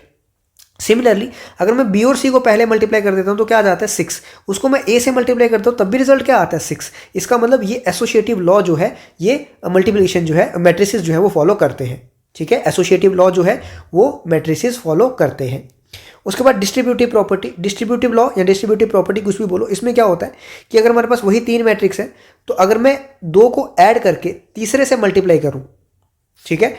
सिमिलरली अगर मैं बी और सी को पहले मल्टीप्लाई कर देता हूं तो क्या आ जाता है, 6। उसको मैं ए से मल्टीप्लाई करता हूं तब भी रिजल्ट क्या आता है, 6। इसका मतलब ये एसोसिएटिव लॉ जो है, ये मल्टीप्लिकेशन जो है, मैट्रिसेस जो है वो फॉलो करते हैं। ठीक है, एसोसिएटिव लॉ जो है वो मैट्रिसेस फॉलो करते हैं। उसके बाद डिस्ट्रीब्यूटिव प्रॉपर्टी, डिस्ट्रीब्यूटिव लॉ या डिस्ट्रीब्यूटिव प्रॉपर्टी कुछ भी बोलो, इसमें क्या होता है कि अगर हमारे पास वही 3 मैट्रिक्स है तो अगर मैं 2 को ऐड करके तीसरे से मल्टीप्लाई करूं, ठीक है,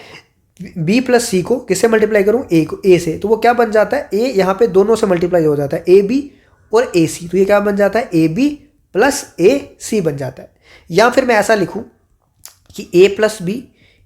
बी प्लस सी को किससे मल्टीप्लाई करूं, ए से, तो वो क्या बन जाता है, ए यहाँ पे दोनों से मल्टीप्लाई हो जाता है, ए बी और ए सी, तो ये क्या बन जाता है, ए बी प्लस ए सी बन जाता है। या फिर मैं ऐसा लिखूं कि ए प्लस बी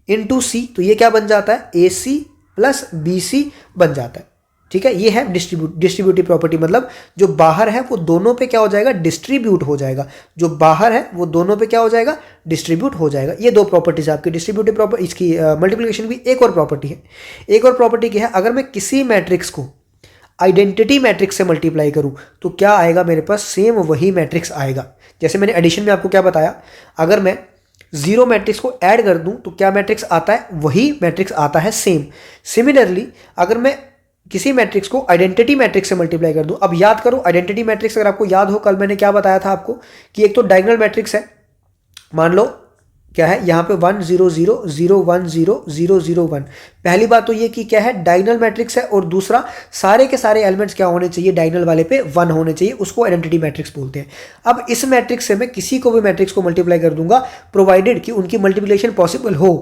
इंटू सी, तो ये क्या बन जाता है, ए सी प्लस बी सी बन जाता है। ठीक है, ये है डिस्ट्रीब्यूटिव प्रॉपर्टी, मतलब जो बाहर है वो दोनों पे क्या हो जाएगा, डिस्ट्रीब्यूट हो जाएगा, जो बाहर है वो दोनों पे क्या हो जाएगा, डिस्ट्रीब्यूट हो जाएगा। ये 2 प्रॉपर्टीज आपकी डिस्ट्रीब्यूटिव प्रॉपर्टी, इसकी मल्टीप्लिकेशन भी एक और प्रॉपर्टी है। एक और प्रॉपर्टी क्या है, अगर मैं किसी मैट्रिक्स को आइडेंटिटी मैट्रिक्स से मल्टीप्लाई करूं तो क्या आएगा मेरे पास, सेम वही मैट्रिक्स आएगा। जैसे मैंने एडिशन में आपको क्या बताया, अगर मैं 0 मैट्रिक्स को ऐड कर दूं तो क्या मैट्रिक्स आता है, वही मैट्रिक्स आता है सेम। सिमिलरली अगर मैं किसी मैट्रिक्स को आइडेंटिटी मैट्रिक्स से मल्टीप्लाई कर दूं, अब याद करो आइडेंटिटी मैट्रिक्स, अगर आपको याद हो कल मैंने क्या बताया था आपको कि एक तो डायगोनल मैट्रिक्स है, मान लो क्या है यहाँ पे 1 0 0 0 1 0 0 0 1। पहली बात तो ये कि क्या है, डायगोनल मैट्रिक्स है, और दूसरा सारे के सारे एलिमेंट्स क्या होने चाहिए, डायगोनल वाले पे 1 होने चाहिए, उसको आइडेंटिटी मैट्रिक्स बोलते हैं। अब इस मैट्रिक्स से मैं किसी को भी मैट्रिक्स को मल्टीप्लाई कर दूंगा, प्रोवाइडेड कि उनकी मल्टीप्लिकेशन पॉसिबल हो,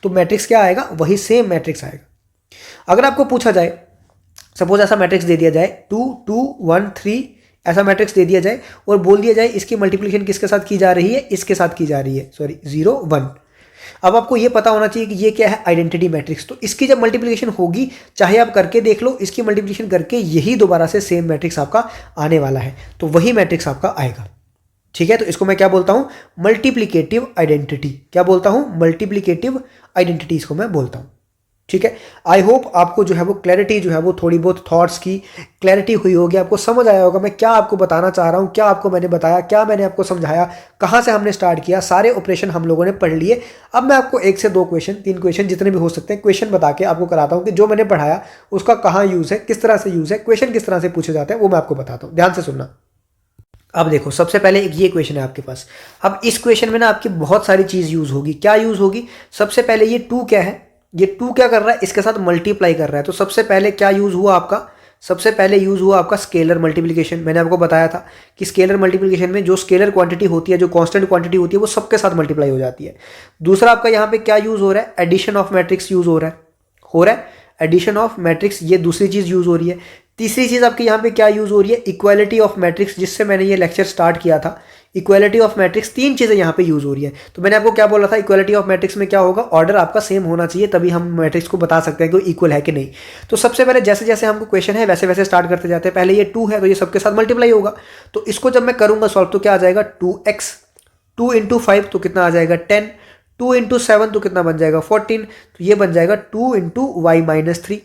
तो मैट्रिक्स क्या आएगा, वही सेम मैट्रिक्स आएगा। अगर आपको पूछा जाए, सपोज ऐसा मैट्रिक्स दे दिया जाए 2 2 1 3, ऐसा मैट्रिक्स दे दिया जाए और बोल दिया जाए इसकी मल्टीप्लिकेशन किसके साथ की जा रही है, इसके साथ की जा रही है, सॉरी 0 1। अब आपको ये पता होना चाहिए कि ये क्या है, आइडेंटिटी मैट्रिक्स। तो इसकी जब मल्टीप्लिकेशन होगी, चाहे आप करके देख लो, इसकी मल्टीप्लिकेशन करके यही दोबारा से सेम मैट्रिक्स आपका आने वाला है, तो वही मैट्रिक्स आपका आएगा। ठीक है, तो इसको मैं क्या बोलता हूं, मल्टीप्लिकेटिव आइडेंटिटी। क्या बोलता हूं, मल्टीप्लिकेटिव आइडेंटिटी इसको मैं बोलता हूं। ठीक है, आई होप आपको जो है वो क्लैरिटी जो है वो थोड़ी बहुत थॉट्स की क्लैरिटी हुई होगी, आपको समझ आया होगा मैं क्या आपको बताना चाह रहा हूँ, क्या आपको मैंने बताया, क्या मैंने आपको समझाया, कहाँ से हमने स्टार्ट किया, सारे ऑपरेशन हम लोगों ने पढ़ लिए। अब मैं आपको 1 से 2 क्वेश्चन, 3 क्वेश्चन जितने भी हो सकते हैं क्वेश्चन बता के आपको कराता हूँ कि जो मैंने पढ़ाया उसका कहाँ यूज़ है, किस तरह से यूज़ है, क्वेश्चन किस तरह से पूछे जाते हैं, वो मैं आपको बताता हूँ। ध्यान से सुनना। अब देखो, सबसे पहले एक ये क्वेश्चन है आपके पास। अब इस क्वेश्चन में ना आपकी बहुत सारी चीज़ यूज़ होगी। क्या यूज़ होगी, सबसे पहले ये 2 क्या है, ये 2 क्या कर रहा है, इसके साथ मल्टीप्लाई कर रहा है। तो सबसे पहले क्या यूज़ हुआ आपका, सबसे पहले यूज़ हुआ आपका स्केलर मल्टीप्लिकेशन। मैंने आपको बताया था कि स्केलर मल्टीप्लिकेशन में जो स्केलर क्वांटिटी होती है, जो कांस्टेंट क्वांटिटी होती है, वो सबके साथ मल्टीप्लाई हो जाती है। दूसरा आपका यहाँ पे क्या यूज़ हो रहा है, एडिशन ऑफ मैट्रिक्स यूज़ हो रहा है एडिशन ऑफ मैट्रिक्स, ये दूसरी चीज़ यूज़ हो रही है। तीसरी चीज़ आपके यहाँ पे क्या यूज़ हो रही है, इक्वालिटी ऑफ मैट्रिक्स, जिससे मैंने ये लेक्चर स्टार्ट किया था। इक्वालिटी ऑफ मैट्रिक्स, 3 चीज़ें यहाँ पे यूज़ हो रही है। तो मैंने आपको क्या बोला था, इक्वालिटी ऑफ मैट्रिक्स में क्या होगा, ऑर्डर आपका सेम होना चाहिए, तभी हम मैट्रिक्स को बता सकते हैं कि इक्वल है कि नहीं। तो सबसे पहले जैसे जैसे हमको क्वेश्चन है वैसे वैसे स्टार्ट करते जाते हैं। पहले ये 2 है तो ये सबके साथ मल्टीप्लाई होगा, तो इसको जब मैं करूँगा सॉल्व तो क्या आ जाएगा, 2x, 2 इंटू 5 तो कितना आ जाएगा 10, 2 इंटू 7 तो कितना बन जाएगा 14, तो ये बन जाएगा 2 इंटू वाई माइनस 3,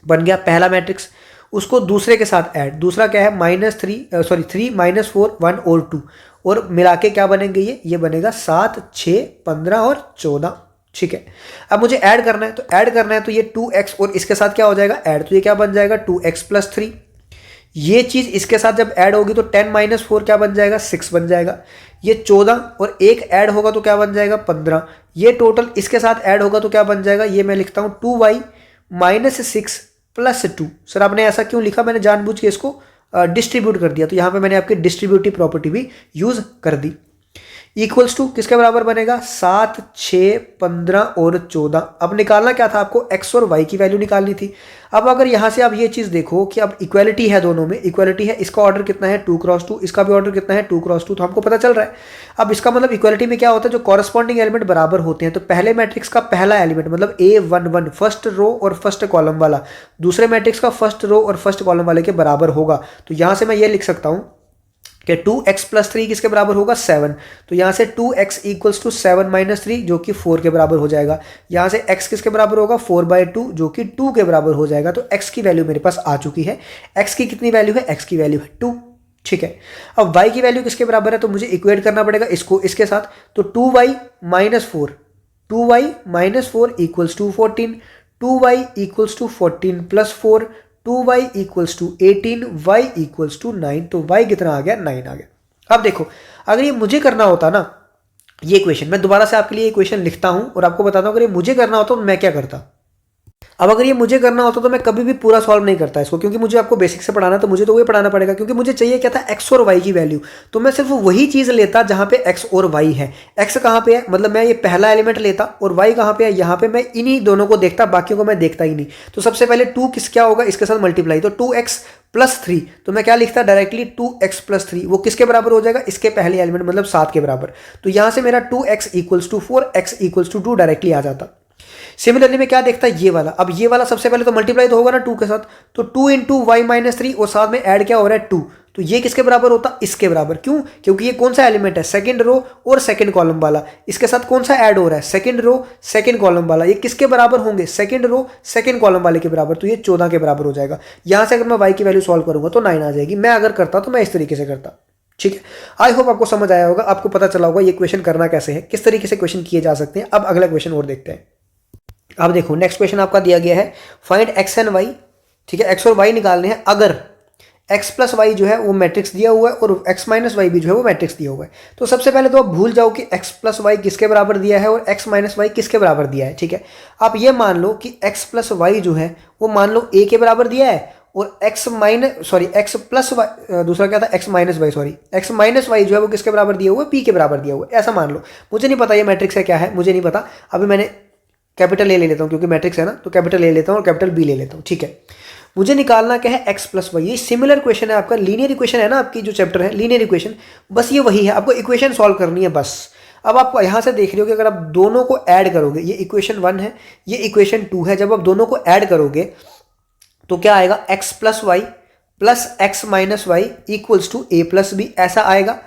बन गया पहला मैट्रिक्स। उसको दूसरे के साथ ऐड, दूसरा क्या है, -3 -4 1 और 2, और मिला के क्या बनेंगे, ये बनेगा 7 6 15 और 14। ठीक है, अब मुझे ऐड करना है, तो ऐड करना है तो ये 2x और इसके साथ क्या हो जाएगा ऐड, तो ये क्या बन जाएगा 2x प्लस 3। ये चीज़ इसके साथ जब ऐड होगी तो 10 - 4 क्या बन जाएगा 6 बन जाएगा। ये 14 और एक ऐड होगा तो क्या बन जाएगा 15। ये टोटल इसके साथ ऐड होगा तो क्या बन जाएगा, ये मैं लिखता हूँ 2y -6 प्लस 2। सर आपने ऐसा क्यों लिखा, मैंने जानबूझ के इसको डिस्ट्रीब्यूट कर दिया, तो यहाँ पे मैंने आपकी डिस्ट्रीब्यूटिव प्रॉपर्टी भी यूज कर दी। इक्वल्स टू किसके बराबर बनेगा, 7 6 15 और 14। अब निकालना क्या था आपको, x और y की वैल्यू निकालनी थी। अब अगर यहाँ से आप ये चीज़ देखो कि अब इक्वालिटी है, दोनों में इक्वालिटी है, इसका ऑर्डर कितना है 2 क्रॉस 2, इसका भी ऑर्डर कितना है 2 क्रॉस 2, तो हमको पता चल रहा है। अब इसका मतलब इक्वालिटी में क्या होता है, जो कॉरस्पॉन्डिंग एलिमेंट बराबर होते हैं, तो पहले मैट्रिक्स का पहला एलिमेंट मतलब A11 फर्स्ट रो और फर्स्ट कॉलम वाला दूसरे मैट्रिक्स का फर्स्ट रो और फर्स्ट कॉलम वाले के बराबर होगा। तो यहाँ से मैं ये लिख सकता हूँ कि 2x प्लस 3 किसके बराबर होगा 7, तो यहाँ से 2x इक्वल्स टू 7 - 3 जो कि 4 के बराबर हो जाएगा। यहाँ से x किसके बराबर होगा 4/2 जो कि 2 के बराबर हो जाएगा। तो x की वैल्यू मेरे पास आ चुकी है। x की कितनी वैल्यू है, x की वैल्यू है 2। ठीक है, अब y की वैल्यू किसके बराबर है, तो मुझे इक्वेट करना पड़ेगा इसको इसके साथ, तो 2y - 4 equals to 14, 2y equals to 14 plus 4, 2y equals to 18, y equals to 9, तो y कितना आ गया 9 आ गया। अब देखो, अगर ये मुझे करना होता ना ये क्वेश्चन, मैं दोबारा से आपके लिए ये क्वेश्चन लिखता हूं और आपको बताता हूं, अगर ये मुझे करना होता तो मैं क्या करता। अब अगर ये मुझे करना होता तो मैं कभी भी पूरा सॉल्व नहीं करता इसको, क्योंकि मुझे आपको बेसिक से पढ़ाना, तो मुझे तो वही पढ़ाना पड़ेगा, क्योंकि मुझे चाहिए क्या था, एक्स और वाई की वैल्यू। तो मैं सिर्फ वही चीज़ लेता जहाँ पे एक्स और वाई है। एक्स कहाँ पे है, मतलब मैं ये पहला एलिमेंट लेता, और वाई कहाँ पे है, यहाँ पे। मैं इन्हीं दोनों को देखता, बाकियों को मैं देखता ही नहीं। तो सबसे पहले 2 क्या होगा, इसके साथ मल्टीप्लाई, तो 2x प्लस 3, तो मैं क्या लिखता डायरेक्टली 2x प्लस 3, वो किसके बराबर हो जाएगा, इसके पहले एलिमेंट मतलब 7 के बराबर। तो यहाँ से मेरा 2x equals to 4, x equals to 2 directly आ जाता। सिमिलरली मैं क्या देखता है, ये वाला। अब ये वाला सबसे पहले तो मल्टीप्लाई तो होगा ना 2 के साथ, तो 2 इंटू वाई माइनस 3, और साथ में ऐड क्या हो रहा है 2, तो ये किसके बराबर होता, इसके बराबर। क्यों, क्योंकि ये कौन सा एलिमेंट है, सेकंड रो और सेकंड कॉलम वाला। इसके साथ कौन सा ऐड हो रहा है, सेकंड रो सेकंड कॉलम वाला। ये किसके बराबर होंगे, सेकंड रो सेकंड कॉलम वाले के बराबर, तो ये 14 के बराबर हो जाएगा। यहां से अगर मैं वाई की वैल्यू सॉल्व करूंगा तो 9 आ जाएगी। मैं अगर करता तो मैं इस तरीके से करता। ठीक है, आई होप आपको समझ आया होगा, आपको पता चला होगा ये क्वेश्चन करना कैसे है, किस तरीके से क्वेश्चन किए जा सकते हैं। अब अगला क्वेश्चन और देखते हैं। अब देखो नेक्स्ट क्वेश्चन आपका दिया गया है, फाइंड एक्स एंड वाई। ठीक है, एक्स और वाई निकालने हैं अगर एक्स प्लस वाई जो है वो मैट्रिक्स दिया हुआ है और एक्स माइनस वाई भी जो है वो मैट्रिक्स दिया हुआ है। तो सबसे पहले तो आप भूल जाओ कि एक्स प्लस वाई किसके बराबर दिया है और एक्स माइनस वाई किसके बराबर दिया है। ठीक है, आप ये मान लो कि एक्स प्लस वाई जो है वो मान लो ए के बराबर दिया है, और एक्स प्लस वाई, दूसरा क्या था, एक्स माइनस वाई जो है वो किसके बराबर दिया हुआ है, पी के बराबर दिया हुआ है। ऐसा मान लो, मुझे नहीं पता ये मैट्रिक्स है क्या है, मुझे नहीं पता। अभी मैंने कैपिटल ए ले लेता हूँ क्योंकि मैट्रिक्स है ना, तो कैपिटल ए लेता हूँ और कैपिटल बी ले लेता हूँ। ठीक है, मुझे निकालना क्या है, एक्स प्लस वाई। ये सिमिलर क्वेश्चन है आपका, लीनियर इक्वेशन है ना आपकी जो चैप्टर है, लीनियर इक्वेशन, बस ये वही है, आपको इक्वेशन सॉल्व करनी है बस। अब आपको यहाँ से देख रहे हो कि अगर आप दोनों को ऐड करोगे, ये इक्वेशन 1 है, ये इक्वेशन 2 है, जब आप दोनों को ऐड करोगे तो क्या आएगा, x plus y plus x minus y equals to A plus B, ऐसा आएगा।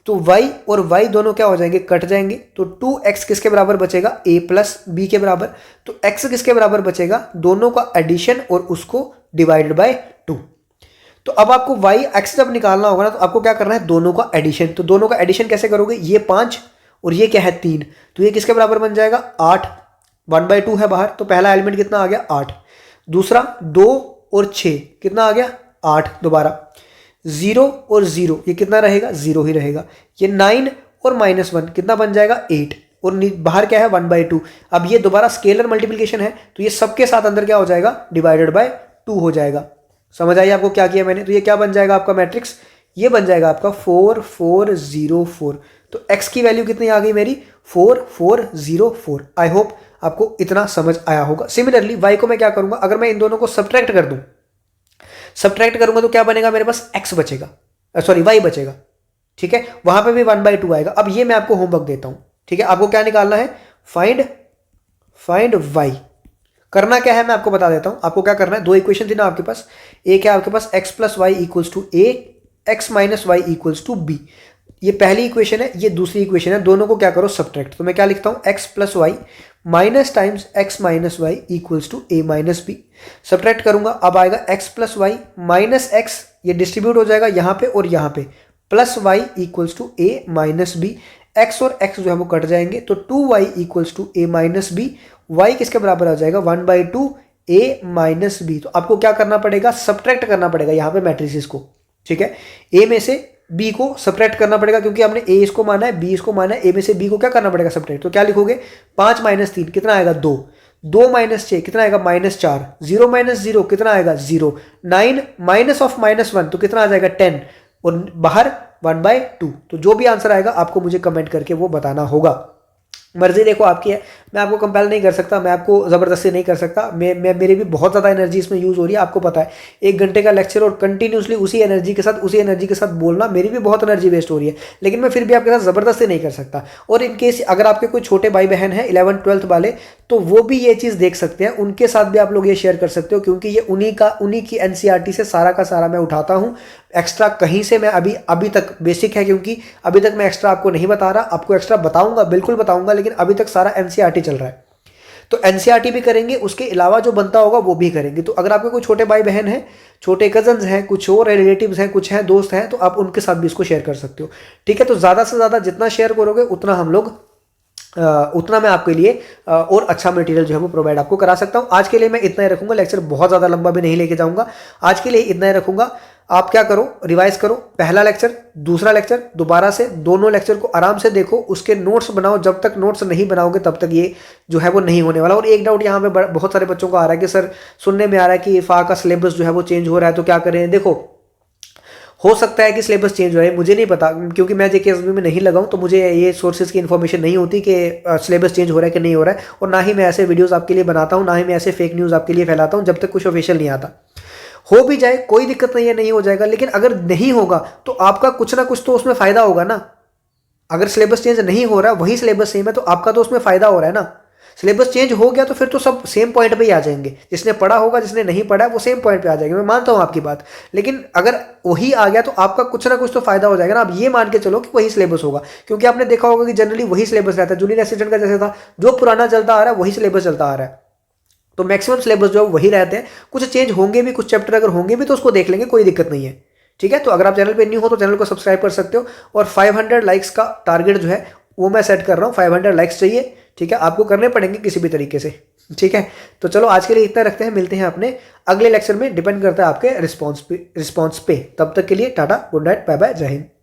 तो y और y दोनों क्या हो जाएंगे, कट जाएंगे। तो 2x किसके बराबर बचेगा, a प्लस बी के बराबर। तो x किसके बराबर बचेगा, दोनों का एडिशन और उसको डिवाइडेड बाय 2। तो अब आपको y x जब निकालना होगा ना, तो आपको क्या करना है, दोनों का एडिशन। तो दोनों का एडिशन कैसे करोगे, ये 5 और ये क्या है 3, तो ये किसके बराबर बन जाएगा, 8। 1/2 है बाहर, तो पहला एलिमेंट कितना आ गया, 8। दूसरा 2 और 6 कितना आ गया, 8। दोबारा 0 और 0, ये कितना रहेगा, 0 ही रहेगा। ये 9 और -1 कितना बन जाएगा, 8। और बाहर क्या है, 1/2। अब ये दोबारा स्केलर मल्टीप्लिकेशन है, तो ये सबके साथ अंदर क्या हो जाएगा, डिवाइडेड बाय 2 हो जाएगा। समझ आइए आपको क्या किया मैंने। तो ये क्या बन जाएगा आपका मैट्रिक्स, ये बन जाएगा आपका 4 4 0 4। तो x की वैल्यू कितनी आ गई मेरी, 4 4 0 4। आई होप आपको इतना समझ आया होगा। सिमिलरली y को मैं क्या करूंगा, अगर मैं इन दोनों को सब्ट्रैक्ट कर दूं, सब्ट्रैक्ट करूंगा तो क्या बनेगा, मेरे पास x बचेगा, सॉरी y बचेगा। ठीक है, वहां पे भी 1/2 आएगा। अब ये मैं आपको होमवर्क देता हूं। ठीक है, आपको क्या निकालना है, फाइंड y। करना क्या है मैं आपको बता देता हूं। आपको क्या करना है, दो इक्वेशन थी ना आपके पास, एक है आपके पास x plus y equals to A, x minus y equals to B. ये पहली इक्वेशन है, ये दूसरी इक्वेशन है, दोनों को क्या करो, सब्ट्रैक्ट। तो मैं क्या लिखता हूं, x plus y minus times x minus y equals to A minus B. Subtract करूंगा, अब आएगा x plus y minus x, ये डिस्ट्रीब्यूट हो जाएगा यहाँ पे और यहाँ पे, plus y equals to A minus B. X और एक्स जो है वो कट जाएंगे, तो 2y equals to A minus B. Y किसके बराबर आ जाएगा, 1/2 ए माइनस बी। तो आपको क्या करना पड़ेगा, सब्ट्रैक्ट करना पड़ेगा यहाँ पे मैट्रिसेस को। ठीक है, ए में से बी को सब्ट्रैक्ट करना पड़ेगा, क्योंकि हमने ए इसको माना है, बी इसको माना है, ए में से बी को क्या करना पड़ेगा, सब्ट्रैक्ट। तो क्या लिखोगे, 5 - 3 कितना आएगा, 2। 2 - 6 कितना आएगा, -4। 0 - 0 कितना आएगा, 0। 9 माइनस ऑफ -1 तो कितना आ जाएगा, 10। और बाहर 1/2। तो जो भी आंसर आएगा आपको मुझे कमेंट करके वो बताना होगा। मर्जी देखो आपकी है, मैं आपको कंपेल नहीं कर सकता, मैं आपको ज़बरदस्ती नहीं कर सकता। मेरी भी बहुत ज़्यादा एनर्जी इसमें यूज़ हो रही है, आपको पता है। 1 घंटे का लेक्चर और कंटिन्यूसली उसी एनर्जी के साथ बोलना, मेरी भी बहुत एनर्जी वेस्ट हो रही है, लेकिन मैं फिर भी आपके साथ ज़बरदस्ती नहीं कर सकता। और इनकेस अगर आपके कोई छोटे भाई बहन हैं 11th 12th वाले, तो वो भी ये चीज़ देख सकते हैं, उनके साथ भी आप लोग ये शेयर कर सकते हो, क्योंकि ये उन्हीं की एनसीईआरटी से सारा का सारा मैं उठाता हूँ। एक्स्ट्रा कहीं से मैं अभी तक बेसिक है, क्योंकि अभी तक मैं एक्स्ट्रा आपको नहीं बता रहा, आपको एक्स्ट्रा बताऊंगा, बिल्कुल बताऊंगा, लेकिन अभी तक सारा एनसीईआरटी चल रहा है। तो एनसीईआरटी भी करेंगे, उसके अलावा जो बनता होगा वो भी करेंगे। तो अगर आपके कोई छोटे भाई बहन हैं, छोटे कजन्स हैं, कुछ और रिलेटिव्स हैं, कुछ हैं दोस्त हैं, तो आप उनके साथ भी इसको शेयर कर सकते हो। ठीक है, तो ज़्यादा से ज़्यादा जितना शेयर करोगे उतना हम लोग उतना मैं आपके लिए और अच्छा मटेरियल जो है वो प्रोवाइड आपको करा सकता हूँ। आज के लिए मैं इतना ही रखूंगा, लेक्चर बहुत ज़्यादा लंबा भी नहीं लेके जाऊंगा, आज के लिए इतना ही रखूंगा। आप क्या करो, रिवाइज करो, पहला लेक्चर दूसरा लेक्चर दोबारा से दोनों लेक्चर को आराम से देखो, उसके नोट्स बनाओ। जब तक नोट्स नहीं बनाओगे तब तक ये जो है वो नहीं होने वाला। और एक डाउट यहाँ पे बहुत सारे बच्चों को आ रहा है कि सर सुनने में आ रहा है कि इफा का सिलेबस जो है वो चेंज हो रहा है, तो क्या करें। देखो, हो सकता है कि सिलेबस चेंज हो रहा है, मुझे नहीं पता, क्योंकि मैं जेकेएसबी में नहीं लगा हूं, तो मुझे ये सोर्सेज की इन्फॉर्मेशन नहीं होती कि सिलेबस चेंज हो रहा है कि नहीं हो रहा है। और ना ही मैं ऐसे वीडियोस आपके लिए बनाता हूं, ना ही मैं ऐसे फेक न्यूज़ आपके लिए फैलाता हूं जब तक कुछ ऑफिशियल नहीं आता। हो भी जाए कोई दिक्कत नहीं है, नहीं हो जाएगा, लेकिन अगर नहीं होगा तो आपका कुछ ना कुछ तो उसमें फायदा होगा ना। अगर सिलेबस चेंज नहीं हो रहा है, वही सिलेबस सेम है, तो आपका तो उसमें फायदा हो रहा है ना। सिलेबस चेंज हो गया तो फिर तो सब सेम पॉइंट पे ही आ जाएंगे, जिसने पढ़ा होगा जिसने नहीं पढ़ा है वो सेम पॉइंट पे आ जाएंगे, मैं मानता हूं आपकी बात। लेकिन अगर वही आ गया तो आपका कुछ ना कुछ तो फायदा हो जाएगा ना। आप ये मान के चलो कि वही सिलेबस होगा, क्योंकि आपने देखा होगा कि जनरली वही सिलेबस रहता है। जूनियर असिस्टेंट का जैसे था, जो पुराना चलता आ रहा है वही सिलेबस चलता आ रहा है, तो मैक्सिमम सिलेबस जो है वही रहते हैं। कुछ चेंज होंगे भी, कुछ चैप्टर अगर होंगे भी तो उसको देख लेंगे, कोई दिक्कत नहीं है। ठीक है, तो अगर आप चैनल पे न्यू हो तो चैनल को सब्सक्राइब कर सकते हो। और 500 लाइक्स का टारगेट जो है वो मैं सेट कर रहा हूँ, 500 लाइक्स चाहिए। ठीक है, आपको करने पड़ेंगे किसी भी तरीके से। ठीक है, तो चलो आज के लिए इतना रखते हैं, मिलते हैं अपने अगले लेक्चर में। डिपेंड करता है आपके रिस्पॉन्स पे। तब तक के लिए tata, good night, bye bye, जय हिंद।